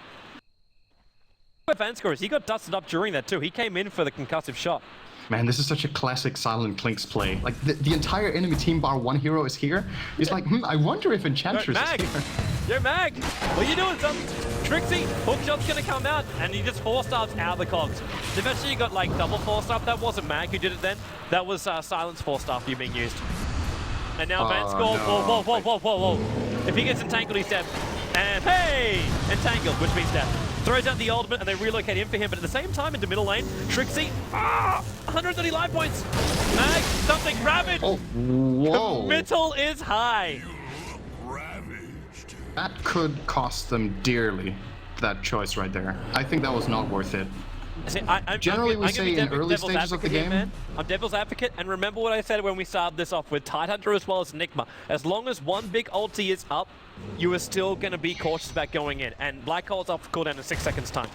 Vanscore is he got dusted up during that too. He came in for the concussive shot. Man, this is such a classic Silent Clinks play. Like, the entire enemy team bar one hero is here. He's like, I wonder if Enchantress Mag! is here. Yo, Mag! What are you doing, son? Trixie, hookshot's gonna come out, and he just 4-stars out of the cogs. They've actually got, like, double 4-star. That wasn't Mag who did it then. That was Silence 4-star view being used. And now Vanscore, no. whoa. If he gets entangled, he's dead. And hey! Entangled, which means death. Throws out the ultimate and they relocate in for him, but at the same time in the middle lane, Trixie, 130 life points. Mag, something, Ravage. Oh, whoa. Mittel is high. That could cost them dearly, that choice right there. I think that was not worth it. See, Generally, I'm we gonna say be in early devil's stages of the advocate here, game. man. I'm devil's advocate, and remember what I said when we started this off with Tidehunter as well as Nigma. As long as one big ulti is up, you are still going to be cautious about going in. And Black Hole's up for cooldown in 6 seconds time.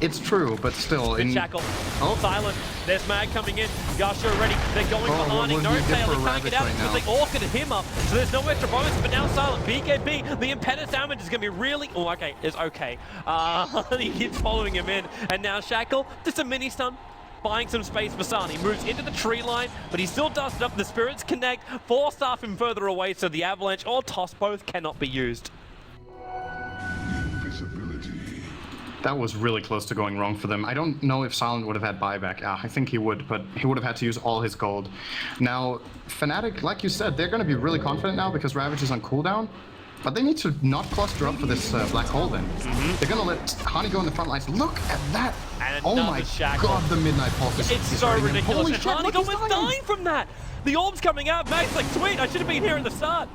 It's true, but still. Good Shackle. Oh. Silent. There's Mag coming in. Yasha ready. They're going Oh, for what Hani. would No we get tail. for They can't get Ravage out right because now? they orchid him up. So there's no extra bonus, but now Silent. BKB. The impetus damage is going to be really... Oh, okay. It's okay. Hani keeps following him in. And now Shackle. Just a mini stun. Buying some space for Sun. He moves into the tree line, but he still dusted up. The spirits connect. 4-staff him further away, so the avalanche or toss both cannot be used. That was really close to going wrong for them. I don't know if Silent would have had buyback. I think he would, but he would have had to use all his gold. Now, Fnatic, like you said, they're going to be really confident now because Ravage is on cooldown. But they need to not cluster up for this black hole then. They're going to let Hani go in the front lines. Look at that. And Oh another my Shackle. god, the Midnight Pulse is It's is so hurting him. ridiculous. Holy And shit, Hani look, he's almost dying. dying from that. The orb's coming out. Mag's like, sweet, I should have been here at the start.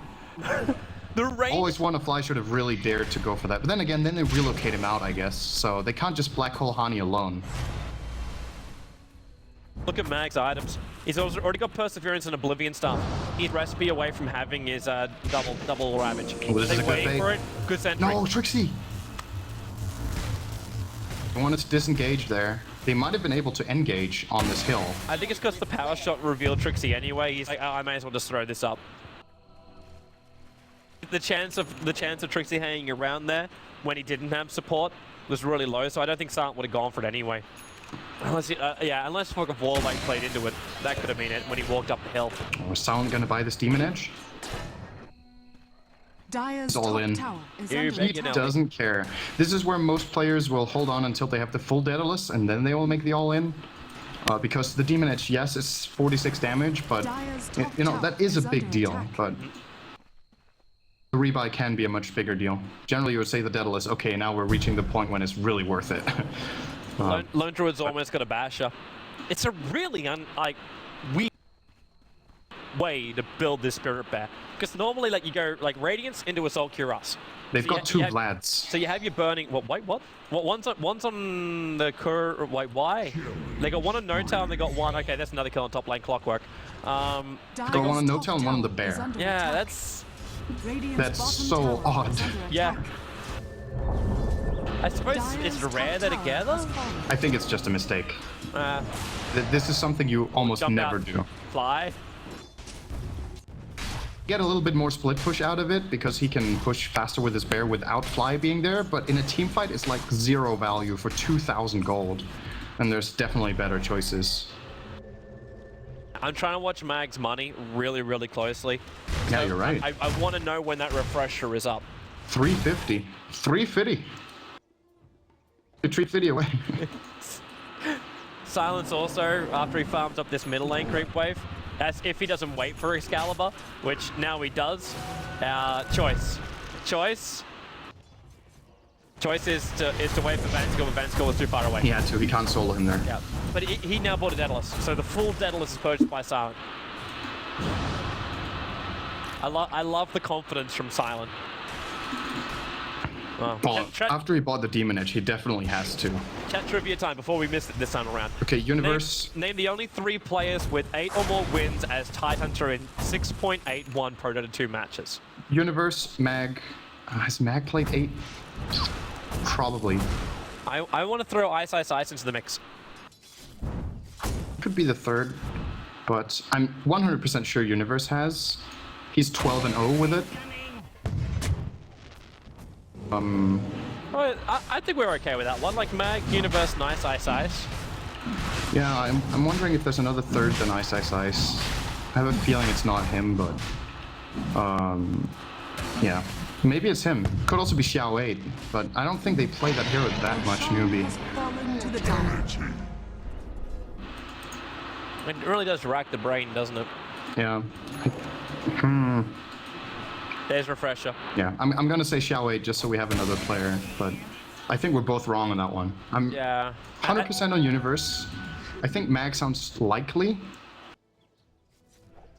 The range. Always One of Fly should have really dared to go for that. But then again, then they relocate him out, I guess. So they can't just black hole Hani alone. Look at Mag's items. He's already got Perseverance and Oblivion stuff. He's recipe away from having his double Ravage. Oh, this is a good waiting bait. for it. Good sentry. No, Trixie! I wanted to disengage there. They might have been able to engage on this hill. I think it's because the power shot revealed Trixie anyway. He's like, oh, I may as well just throw this up. The chance of Trixie hanging around there when he didn't have support was really low, so I don't think Silent would have gone for it anyway. Unless, unless fucking Warlake played into it, that could have been it when he walked up the hill. Was Silent gonna buy this Demon Edge? Dire's all top in. tower is You under bet you attack. know. Doesn't care. This is where most players will hold on until they have the full Daedalus, and then they will make the all-in. Because the Demon Edge, yes, it's 46 damage, but Dire's top you know tower that is a is big under deal. attack. But the rebuy can be a much bigger deal. Generally, you would say the Daedalus. Okay, now we're reaching the point when it's really worth it. Lone Druid's almost got a basher. It's a really weird way to build this Spirit Bear. Because normally, like, you go, like, Radiance into Assault Cuirass. They've So got two you have- Vlads. So you have your burning. Wait, what? One's on the Cur. Wait, why? They got one on No Tail and they got one. Okay, that's another kill on top lane. Clockwork. Dire's Got one on No top Tail and one on the tower Bear. is under Yeah, attack. that's. Radiant's That's bottom so tower odd. is under Yeah. attack. I suppose it's rare they're together. I think it's just a mistake. Uh, This is something you almost jump never out, do. Fly. Get a little bit more split push out of it because he can push faster with his bear without Fly being there, but in a team fight it's like 0 value for 2,000 gold. And there's definitely better choices. I'm trying to watch Mag's money really, really closely. Yeah, you're right. I want to know when that refresher is up. 350. 350. You treat video away. Silence also, after he farms up this middle lane creep wave, as if he doesn't wait for Excalibur, which now he does. Choice is to wait for Vanskill, but Vanskill was too far away. He had to. He can't solo him there. Yeah, but he now bought a Daedalus, so the full Daedalus is purchased by Silent. I love the confidence from Silent. Well, Well, after he bought the Demon Edge, he definitely has to. chat trivia time before we miss it this time around. Okay, Universe. Name the only 3 players with 8 or more wins as Tidehunter in 6.81 Pro Dota 2 matches. Universe, Mag. Has Mag played 8? Probably. I want to throw Ice into the mix. Could be the third, but I'm 100% sure Universe has. He's 12-0 with it. Well, I think we're okay with that one. Like Mag, Universe, Nice, Ice. Yeah, I'm wondering if there's another third than Ice. I have a feeling it's not him, but yeah, maybe it's him. Could also be Xiao 8, but I don't think they play that hero that much, newbie. Fallen to the damage. It really does rack the brain, doesn't it? Yeah. There's Refresher. Yeah, I'm gonna say Xiao 8 just so we have another player, but I think we're both wrong on that one. I'm Yeah. 100% on Universe. I think Mag sounds likely.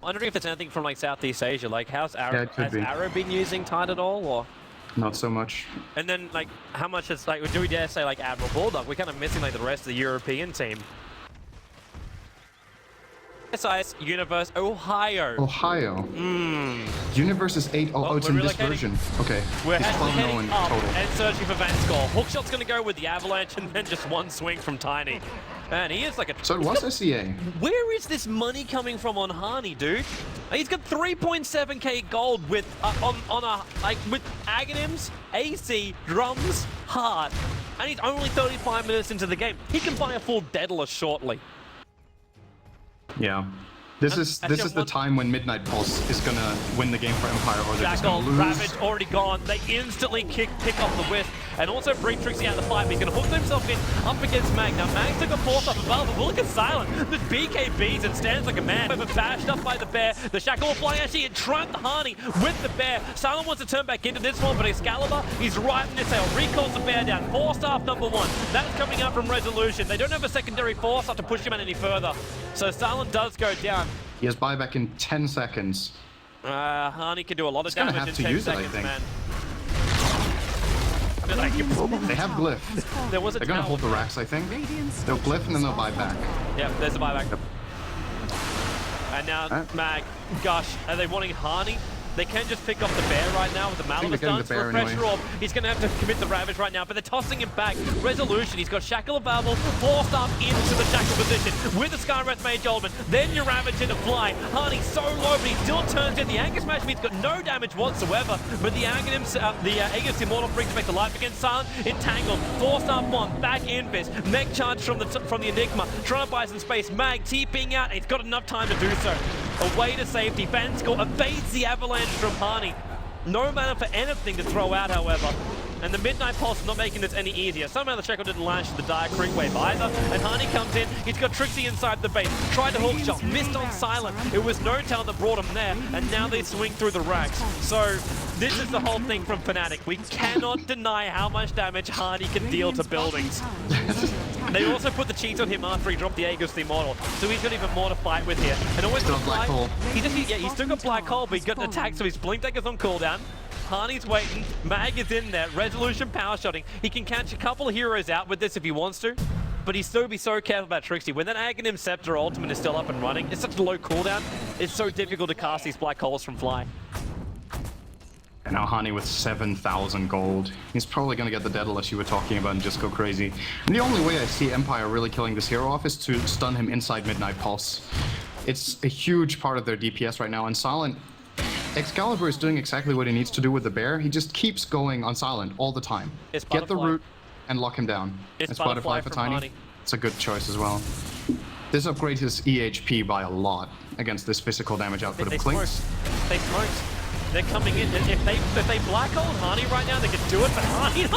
Wondering if it's anything from like Southeast Asia. Like, how's Yeah, Arrow? it could Has be. Arrow been using Tide at all, or? Not so much. And then like, how much is like? Do we dare say like Admiral Bulldog? We're kind of missing like the rest of the European team. SIS, Universe, Ohio. Ohio. Universe is 8. Oh, it's we're in this relocating. version. Okay. We're It's 12-0 heading in up total. and searching for Vanskill. Hookshot's going to go with the Avalanche and then just one swing from Tiny. Man, he is like a... So it was SEA. Where is this money coming from on Hani, dude? He's got 3.7k gold with with Aghanims, AC, drums, heart, and he's only 35 minutes into the game. He can buy a full Daedalus shortly. Yeah. This is the time when Midnight Pulse is gonna win the game for Empire, or they're just Jackal, gonna lose. Ravage already gone. They instantly pick off the whiff and also bring Trixie out of the fight. But he's going to hook himself in up against Mag. Now Mag took a force off above, but look at Silent. The BKBs and stands like a man. Over bashed up by the bear. The Shackle will fly actually and trump the Hani with the bear. Silent wants to turn back into this one, but Excalibur, he's right in his tail. Recalls the bear down. 4-star number 1. That's coming out from Resolution. They don't have a secondary force up to push him out any further. So Silent does go down. He has buyback in 10 seconds. Hani can do a lot of gonna damage have in to 10 use it, I seconds, think. man. But like, They have Glyph. there was a They're gonna tower. hold the racks, I think. They'll Glyph and then they'll buy back. Yeah, there's a buyback. Yep. And now Alright. Mag, gosh, are they wanting Hani? They can just pick up the bear right now with the think Malleus they're getting dance the for a bear pressure anyway. orb. He's going to have to commit the Ravage right now, but they're tossing him back. Resolution, he's got Shackle available, forced up into the Shackle position with the Skywrath Mage Ultimate. Then your Ravage into fly. Hani so low, but he still turns in. The Anchor Smash means got no damage whatsoever, but the Aegis Immortal brings back to life against Silent. Entangled, forced up 1, back in fist. Mech charge from the Enigma, trying to buy some space. Mag TPing out, and he's got enough time to do so. Away to safety, Vanskill evades the avalanche from Hani. No mana for anything to throw out, however. And the Midnight Pulse is not making this any easier. Somehow the Shackle didn't launch the Dire Creep Wave either. And Hani comes in, he's got Trixie inside the base. Tried to hook shot, missed on Silent. It was No Tail that brought him there, and now they swing through the racks. So this is the whole thing from Fnatic. We cannot deny how much damage Hani can deal to buildings. They also put the cheats on him after he dropped the Aegis Immortal, so he's got even more to fight with here. And always Still Black Hole. He's still got Black Hole, but he's got an attack, so his Blink Dagger's on cooldown. Hani's waiting, Mag is in there, Resolution power shotting. He can catch a couple of heroes out with this if he wants to, but he's still be so careful about Trixie. When that Aghanim Scepter ultimate is still up and running, it's such a low cooldown, it's so difficult to cast these Black Holes from Fly. now Hani with 7,000 gold. He's probably going to get the Daedalus you were talking about and just go crazy. And the only way I see Empire really killing this hero off is to stun him inside Midnight Pulse. It's a huge part of their DPS right now, and Silent... Excalibur is doing exactly what he needs to do with the bear. He just keeps going on Silent all the time. It's Get the Butterfly. root and lock him down. It's Butterfly for from Tiny. Hani. It's a good choice as well. This upgrades his EHP by a lot against this physical damage output They of smoked. Clinks. They smoked. They're coming in. If they black hole Hani right now, they could do it. But Hani,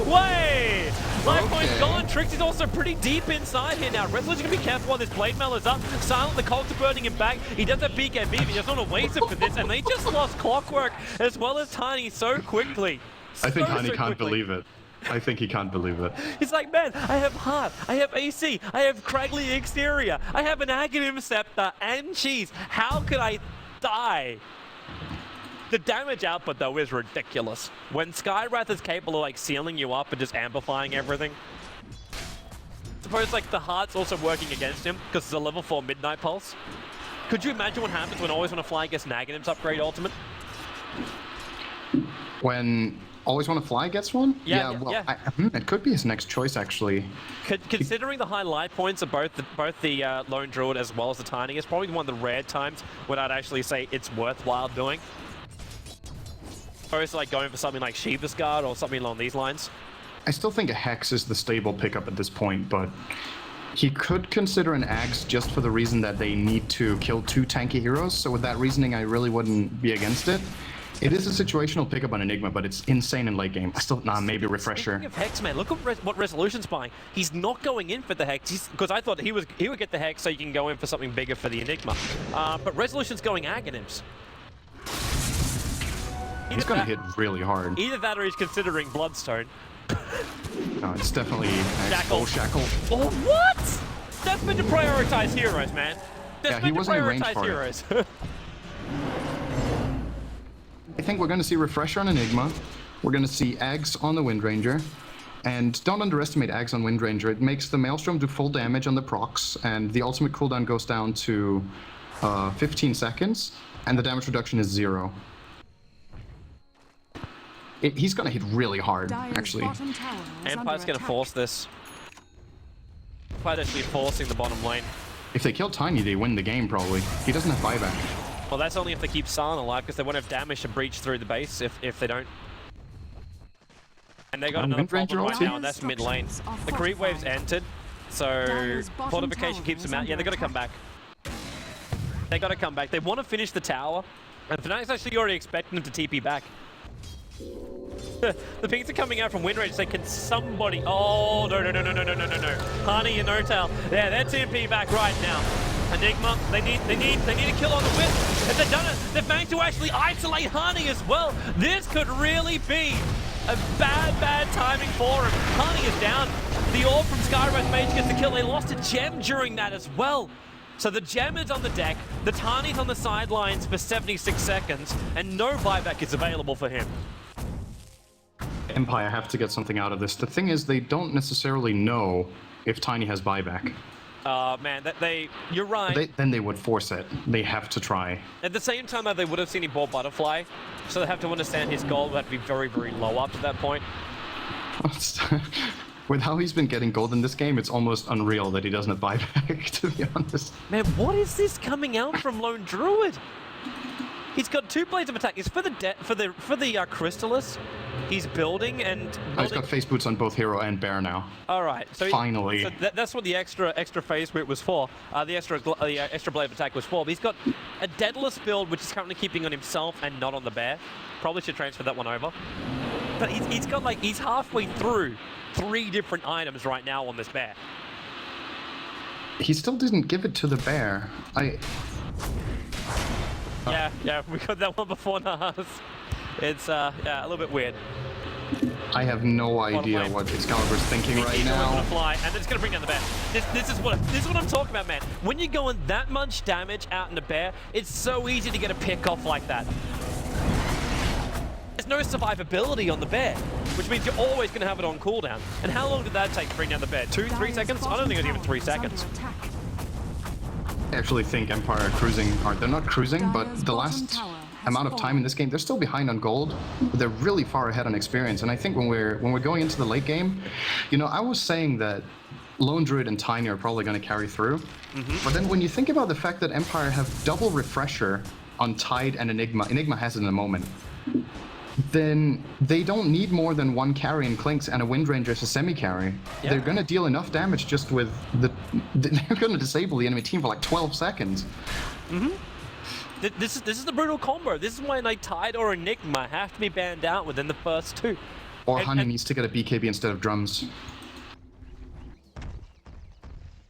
way! Life point's Okay. gone. Trix is also pretty deep inside here now. Resolution gonna be careful while this blade mail is up. Silent, the cogs are burning him back. He does have BKB, but he doesn't want to waste it for this. And they just lost Clockwork as well as Tiny so quickly. I think So Hani can't quickly. believe it. I think he can't believe it. He's like, man, I have Heart, I have AC, I have Craggly Exterior, I have an Aghanim Scepter and Cheese. How could I die? The damage output, though, is ridiculous. When Skywrath is capable of, like, sealing you up and just amplifying everything. Suppose, like, the Heart's also working against him because it's a level 4 Midnight Pulse. Could you imagine what happens when Always Wanna Fly gets an Aghanim's upgrade ultimate? When Always Wanna Fly gets one? Yeah, well, yeah. It could be his next choice, actually. Considering the high light points of both the Lone Druid as well as the Tiny, it's probably one of the rare times when I'd actually say it's worthwhile doing. Or is it like going for something like Shiva's Guard or something along these lines? I still think a Hex is the stable pickup at this point, but he could consider an Axe just for the reason that they need to kill 2 tanky heroes, so with that reasoning I really wouldn't be against it. It is a situational pickup on Enigma, but it's insane in late game. I still, maybe Refresher. Speaking of Hex, man, look at what Resolution's buying. He's not going in for the Hex, because I thought he would get the Hex so you can go in for something bigger for the Enigma. But Resolution's going Aghanims. He's gonna hit really hard. Either that or he's considering Bloodstone. No, it's definitely Shackle. Oh, Shackle. Oh, what? That's been to prioritize heroes, man. That's Yeah, he been to wasn't in range prioritize for it. heroes. I think we're gonna see Refresher on Enigma. We're gonna see Ags on the Wind Ranger. And don't underestimate Ags on Wind Ranger. It makes the Maelstrom do full damage on the procs, and the ultimate cooldown goes down to 15 seconds, and the damage reduction is 0. He's gonna hit really hard, Dire's actually. bottom tower is Empire's under gonna attack. force this. Empire's actually forcing the bottom lane. If they kill Tiny, they win the game, probably. He doesn't have buyback. Well, that's only if they keep Silent alive, because they won't have damage to breach through the base if they don't. And they got another Wind Ranger problem right ulti? now, and that's mid lane. The creep wave's entered, so Dire's bottom fortification tower keeps is them out. Yeah, under they gotta come back. They gotta come back. They want to finish the tower, and Fnatic's actually already expecting them to TP back. The pings are coming out from Wind Rage saying, can somebody... Oh, no. Hani and No-Tail. Yeah, they're TP back right now. Enigma, they need a kill on the whip. And they've done it. They've managed to actually isolate Hani as well. This could really be a bad timing for him. Hani is down. The orb from Skywrath Mage gets the kill. They lost a gem during that as well. So the gem is on the deck, the Tiny's on the sidelines for 76 seconds, and no buyback is available for him. Empire have to get something out of this. The thing is, they don't necessarily know if Tiny has buyback. Man, you're right. Then they would force it. They have to try. At the same time, though, they would have seen him bought Butterfly, so they have to understand his goal would have to be very, very low up to that point. With how he's been getting gold in this game, it's almost unreal that he doesn't have buyback, to be honest. Man, what is this coming out from Lone Druid? He's got 2 blades of attack. It's for the Crystallis. He's building and He's got face boots on both hero and bear now. All right, so Finally. So that's what the extra phase boot was for. The extra blade of attack was for. But he's got a Daedalus build, which is currently keeping on himself and not on the bear. Probably should transfer that one over. But he's got he's halfway through 3 different items right now on this bear. He still didn't give it to the bear. Yeah, we got that one before Nahas. It's yeah, a little bit weird. I have no idea lane. what Excalibur's thinking right He's now. gonna fly, and it's gonna bring down the bear. This is what I'm talking about, man. When you're going that much damage out in the bear, it's so easy to get a pick off like that. There's no survivability on the bear, which means you're always gonna have it on cooldown. And how long did that take to bring down the bear? 2, 3 Dire's seconds? I don't think it was even bottom 3 tower is under seconds. attack. I actually think Empire are cruising. They're not cruising, but Dire's the bottom last tower amount of time in this game, they're still behind on gold, but they're really far ahead on experience. And I think when we're going into the late game, you know, I was saying that Lone Druid and Tiny are probably going to carry through. But then when you think about the fact that Empire have double refresher on Tide and Enigma has it in a moment, then they don't need more than one carry in Clinks and a Wind Ranger as a semi-carry. Yeah. They're going to deal enough damage just with they're going to disable the enemy team for like 12 seconds. This is the brutal combo. This is why like Tide or Enigma have to be banned out within the first two. Or Honey needs to get a BKB instead of drums.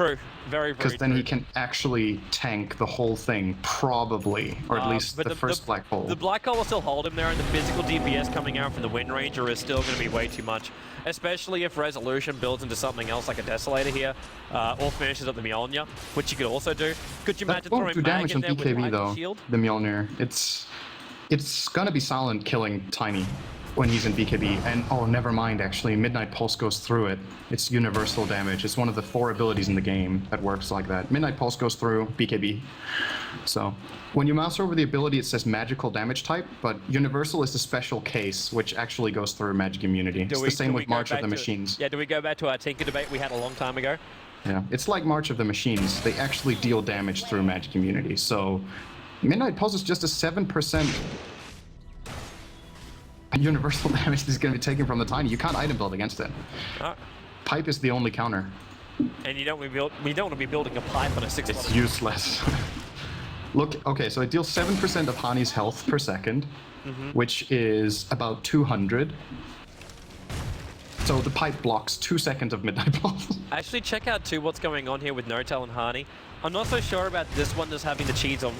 True. Very, very Because then true. he can actually tank the whole thing, probably. Or at least but the first black hole. The black hole will still hold him there, and the physical DPS coming out from the Wind Ranger is still going to be way too much. Especially if Resolution builds into something else like a Desolator here, or finishes up the Mjolnir, which you could also do. Could you That imagine won't throwing do Mag damage in on there with BKB Lightning though, Shield? the Mjolnir. It's gonna be silent killing Tiny when he's in BKB. And oh, never mind actually, Midnight Pulse goes through it. It's universal damage. It's one of the 4 abilities in the game that works like that. Midnight Pulse goes through BKB. So when you mouse over the ability, it says magical damage type, but universal is the special case, which actually goes through magic immunity. It's the same with March of the Machines. Yeah, do we go back to our Tinker debate we had a long time ago? Yeah, it's like March of the Machines. They actually deal damage through magic immunity. So Midnight Pulse is just a 7% universal damage that's going to be taken from the Tiny. You can't item build against it. Pipe is the only counter. And you don't want to be building a pipe on a 6. It's useless. Look, okay, so it deals 7% of Hani's health per second, which is about 200. So the pipe blocks 2 seconds of Midnight Pulse. Actually, check out too what's going on here with No-Tail and Hani. I'm not so sure about this one just having the cheese on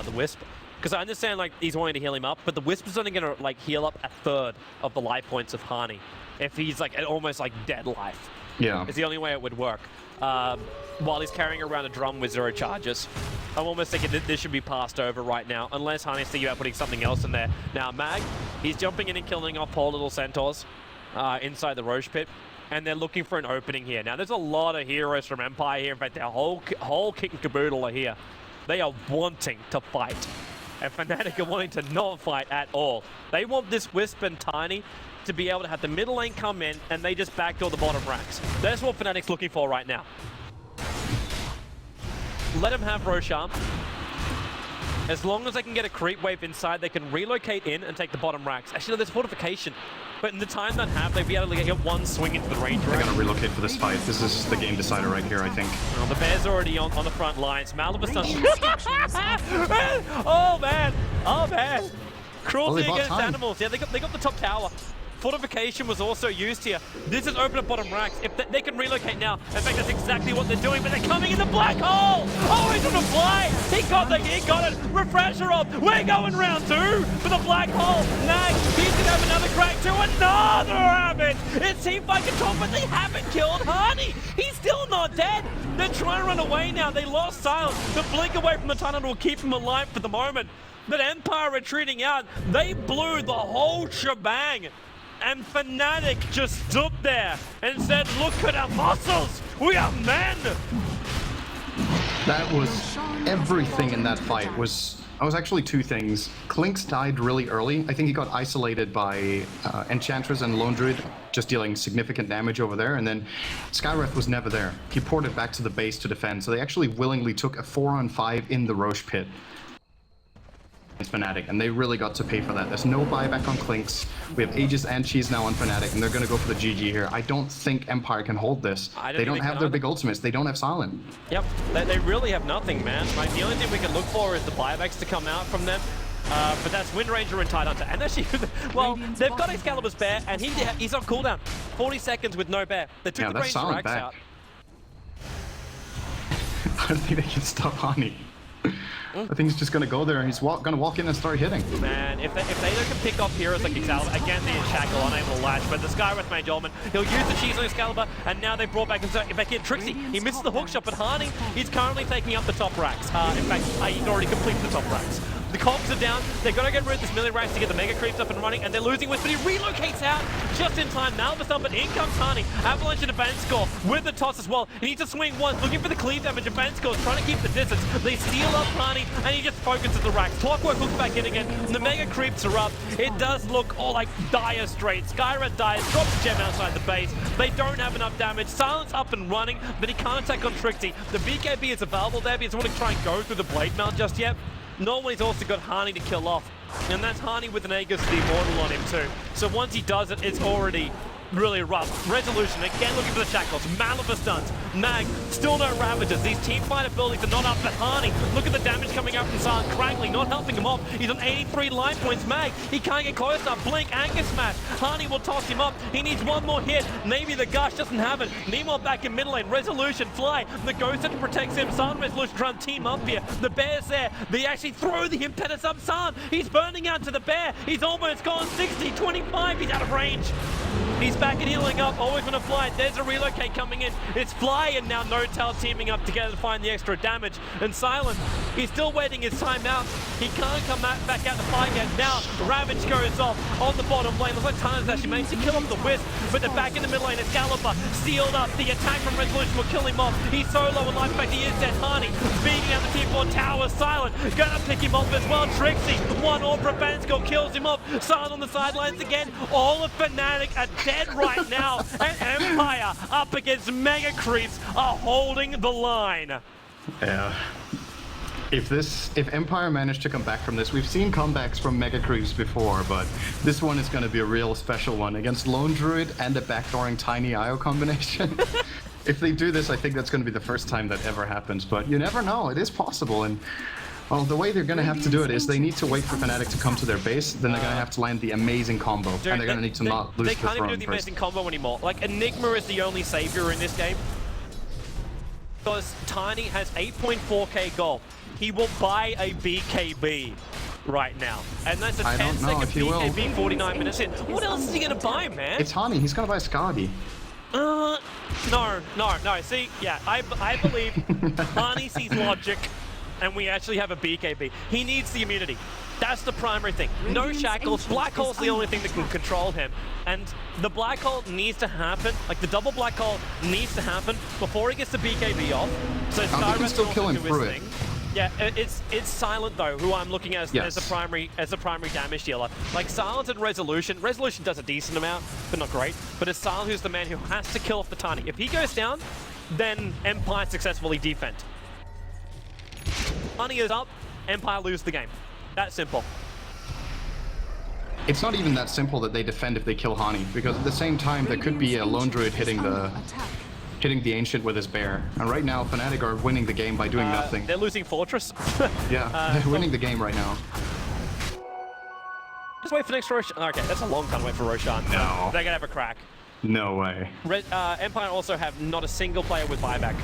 the Wisp. Because I understand like he's wanting to heal him up, but the Wisp is only gonna like heal up a third of the life points of Hani. If he's like at almost like dead life. Yeah. It's the only way it would work. While he's carrying around a drum with 0 charges. I'm almost thinking that this should be passed over right now, unless Hani's thinking about putting something else in there. Now Mag, he's jumping in and killing off poor little centaurs inside the Roche pit. And they're looking for an opening here. Now there's a lot of heroes from Empire here. In fact, their whole kit and caboodle are here. They are wanting to fight. And Fnatic are wanting to not fight at all. They want this Wisp and Tiny to be able to have the middle lane come in and they just backdoor the bottom ranks. That's what Fnatic's looking for right now. Let him have Roshan. As long as they can get a creep wave inside, they can relocate in and take the bottom racks. Actually, no, there's fortification. But in the time they have, they'll be able to get one swing into the range. They're going to relocate for this fight. This is the game decider right here, I think. Well, the Bear's already on the front lines. Malibus does... Oh, man. Oh, man. Cruelty against animals. Yeah, they got the top tower. Fortification was also used here. This is open up bottom racks. If they can relocate now. In fact, that's exactly what they're doing, but they're coming in the black hole! Oh, he's on a fly! He got it! Refresher off! We're going round 2 for the black hole! Nag, he's gonna have another crack to another rabbit! It's Teamfight Control, but they haven't killed Hani! He's still not dead! They're trying to run away now. They lost silence. The blink away from the tunnel will keep him alive for the moment. But Empire retreating out. They blew the whole shebang. And Fnatic just stood there and said, look at our muscles! We are men! That was everything in that fight. It was actually 2 things. Clinks died really early. I think he got isolated by Enchantress and Lone Druid, just dealing significant damage over there. And then Skywrath was never there. He ported back to the base to defend. So they actually willingly took a 4-on-5 in the Roche pit. Fnatic, and they really got to pay for that. There's no buyback on Clinks. We have Aegis and Cheese now on Fnatic, and they're going to go for the GG here. I don't think Empire can hold this. They don't have their big ultimates. They don't have Silent. Yep, they really have nothing, man. Like, the only thing we can look for is the buybacks to come out from them. But that's Wind Ranger and Tidehunter. And actually, well, they've got Excalibur's Bear, and he's on cooldown. 40 seconds with no Bear. They took the Ranger Rax out. I don't think they can stop Hani. I think he's just going to go there and he's going to walk in and start hitting. Man, if they can pick off heroes like Excalibur, again, the Shackle unable to latch, but the Skywrath Mage Ultimate, he'll use the cheese on Excalibur, and now they brought back in Trixie. He misses the hookshot, but Hani, he's currently taking up the top racks. In fact, he's already completed the top racks. The cogs are down. They've got to get rid of this melee ranks to get the mega creeps up and running, and they're losing Wisp, but he relocates out just in time. Malvis up, but in comes Honey. Avalanche and advance score with the toss as well. He needs to swing once, looking for the cleave damage. Advance score trying to keep the distance. They steal up Honey, and he just focuses the racks. Clockwork hooks back in again. The mega creeps are up. It does look all like dire straits. Skyred dies, drops the gem outside the base. They don't have enough damage. Silence up and running, but he can't attack on Trixie. The BKB is available there, but he doesn't want to try and go through the blade mail just yet. Normally he's also got Hani to kill off, and that's Hani with an Aegis the Immortal on him too. So once he does it, it's already really rough. Resolution, again looking for the shackles. Malibu stuns. Mag, still no Ravagers. These teamfight abilities are not up, but Hani, look at the damage coming up from Silent. Crankly not helping him off. He's on 83 life points. Mag, he can't get close enough. Blink, Anchor Smash. Hani will toss him up. He needs one more hit. Maybe the Gush doesn't have it. Nemo back in middle lane. Resolution, fly. The Ghost that protects him. Silent Resolution trying to team up here. The Bear's there. They actually throw the Impetus up Silent. He's burning out to the Bear. He's almost gone 60, 25. He's out of range. He's back and healing up, always on a fly. There's a relocate coming in. It's Fly and now No Tail teaming up together to find the extra damage. And Silent, he's still waiting his time out. He can't come back out the fight yet. Now, Ravage goes off on the bottom lane. Looks like Tana's actually managed to kill him the Wisp, but they're back in the middle lane. Excalibur sealed up. The attack from Resolution will kill him off. He's so low in life, in fact, he is dead. Hani beating out the tier 4 tower. Silent, gonna pick him off as well. Trixie, one Aura Bansko kills him off. Silent on the sidelines again. All of Fnatic are dead right now, and Empire up against Mega Creeps are holding the line. Yeah. If Empire managed to come back from this, we've seen comebacks from Mega Creeps before, but this one is going to be a real special one against Lone Druid and a backdooring Tiny IO combination. If they do this, I think that's going to be the first time that ever happens, but you never know. It is possible, and well, the way they're going to have to do it is they need to wait for Fnatic to come to their base, then they're going to have to land the amazing combo, Dude, and they're going to need to not lose the throne. They can't even do the amazing combo anymore. Like, Enigma is the only savior in this game. Because Tiny has 8.4k gold. He will buy a BKB right now. And that's a 10-second BKB 49 minutes in. What else is he going to buy, man? It's Hani. He's going to buy Skadi. No. See, yeah, I believe Hani sees logic, and we actually have a BKB. He needs the immunity. That's the primary thing. No shackles. Black hole's the only thing that can control him. And the black hole needs to happen. Like, the double black hole needs to happen before he gets the BKB off. So Skyrim can still kill him through it. Yeah, it's Silent though, who I'm looking at as a primary damage dealer. Like Silent and Resolution. Resolution does a decent amount, but not great. But it's Silent who's the man who has to kill off the Tiny. If he goes down, then Empire successfully defend. Tiny is up, Empire lose the game. That simple. It's not even that simple that they defend if they kill Hani, because at the same time there could be a Lone Druid hitting the Ancient with his Bear. And right now Fnatic are winning the game by doing nothing. They're losing Fortress. Yeah, they're winning the game right now. Just wait for next Roshan. Okay, that's a long time to wait for Roshan. No. They're gonna have a crack. No way. Empire also have not a single player with buyback.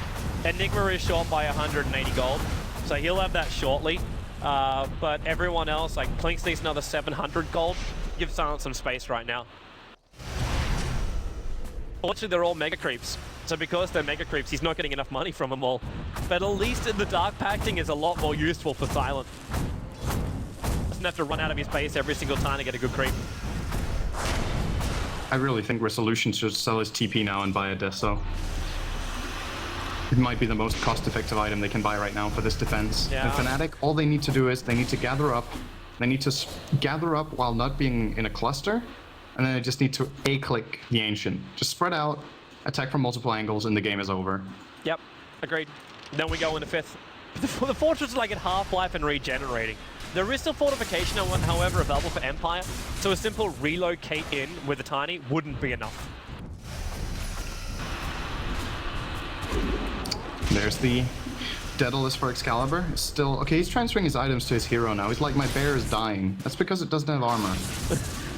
Enigma is short by 180 gold, so he'll have that shortly. But everyone else, like Plinks needs another 700 gold. Give Silent some space right now. Fortunately, they're all Mega Creeps. So because they're Mega Creeps, he's not getting enough money from them all. But at least the Dark Pacting is a lot more useful for Silent. Doesn't have to run out of his base every single time to get a good creep. I really think Resolution should sell his TP now and buy a Deso. It might be the most cost-effective item they can buy right now for this defense. Yeah. And Fnatic, all they need to do is they need to gather up. They need to gather up while not being in a cluster, and then they just need to A-click the Ancient. Just spread out, attack from multiple angles, and the game is over. Yep, agreed. Then we go into fifth. The Fortress is like at half-life and regenerating. There is still fortification, however, available for Empire, so a simple relocate in with a Tiny wouldn't be enough. There's the Daedalus for Excalibur. Still, okay, he's transferring his items to his hero now. He's like, my bear is dying. That's because it doesn't have armor.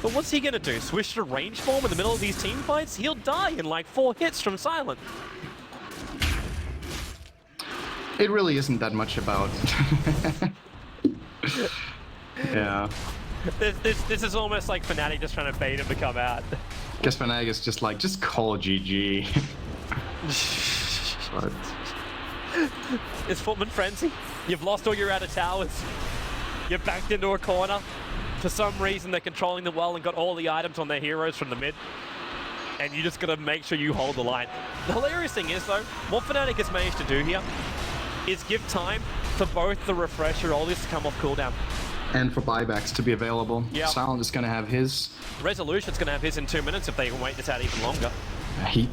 But what's he gonna do? Switch to range form in the middle of these team fights? He'll die in like 4 hits from Silent. It really isn't that much about. Yeah. This is almost like Fnatic just trying to bait him to come out. Guess Fnatic is just like, just call GG. But... It's Footman Frenzy. You've lost all your outer towers. You're backed into a corner. For some reason, they're controlling them well and got all the items on their heroes from the mid. And you just got to make sure you hold the line. The hilarious thing is, though, what Fnatic has managed to do here is give time for both the refresher ultis to come off cooldown. And for buybacks to be available. Yeah. Silent is going to have his. Resolution's going to have his in 2 minutes if they can wait this out even longer.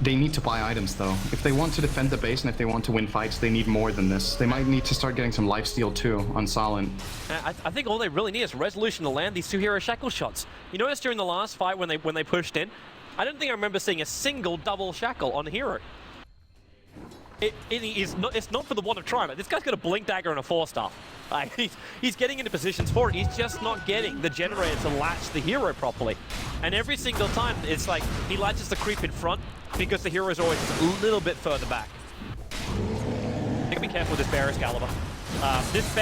They need to buy items, though. If they want to defend the base and if they want to win fights, they need more than this. They might need to start getting some lifesteal, too, on Silent. I think all they really need is Resolution to land these 2 hero shackle shots. You notice during the last fight when they pushed in, I don't think I remember seeing a single double shackle on a hero. It's not for the want of trying, but this guy's got a blink dagger and a 4-star. He's getting into positions for it. He's just not getting the generator to latch the hero properly. And every single time, it's like he latches the creep in front because the hero is always just a little bit further back. You gotta be careful with this bear Excalibur. This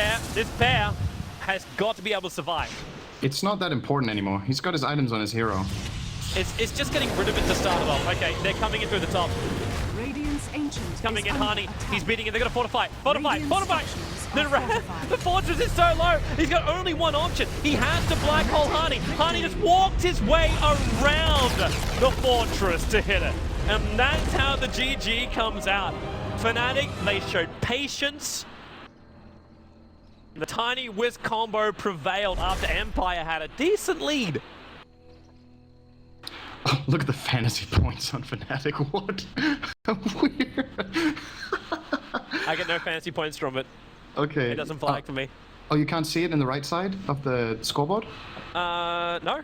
bear has got to be able to survive. It's not that important anymore. He's got his items on his hero. It's just getting rid of it to start it off. Okay, they're coming in through the top. Radiant's Ancient Coming is in, under Hani. attack. He's beating it. They're gonna fortify. Fortify. Radiant's Fortify. structures The, are fortified. the fortress is so low. He's got only one option. He has to black hole Hani. Hani just walked his way around the fortress to hit it. And that's how the GG comes out. Fnatic, they showed patience. The tiny whisk combo prevailed after Empire had a decent lead. Look at the fantasy points on Fnatic. What? Weird. I get no fancy points from it. Okay. It doesn't flag for me. Oh, you can't see it in the right side of the scoreboard? No.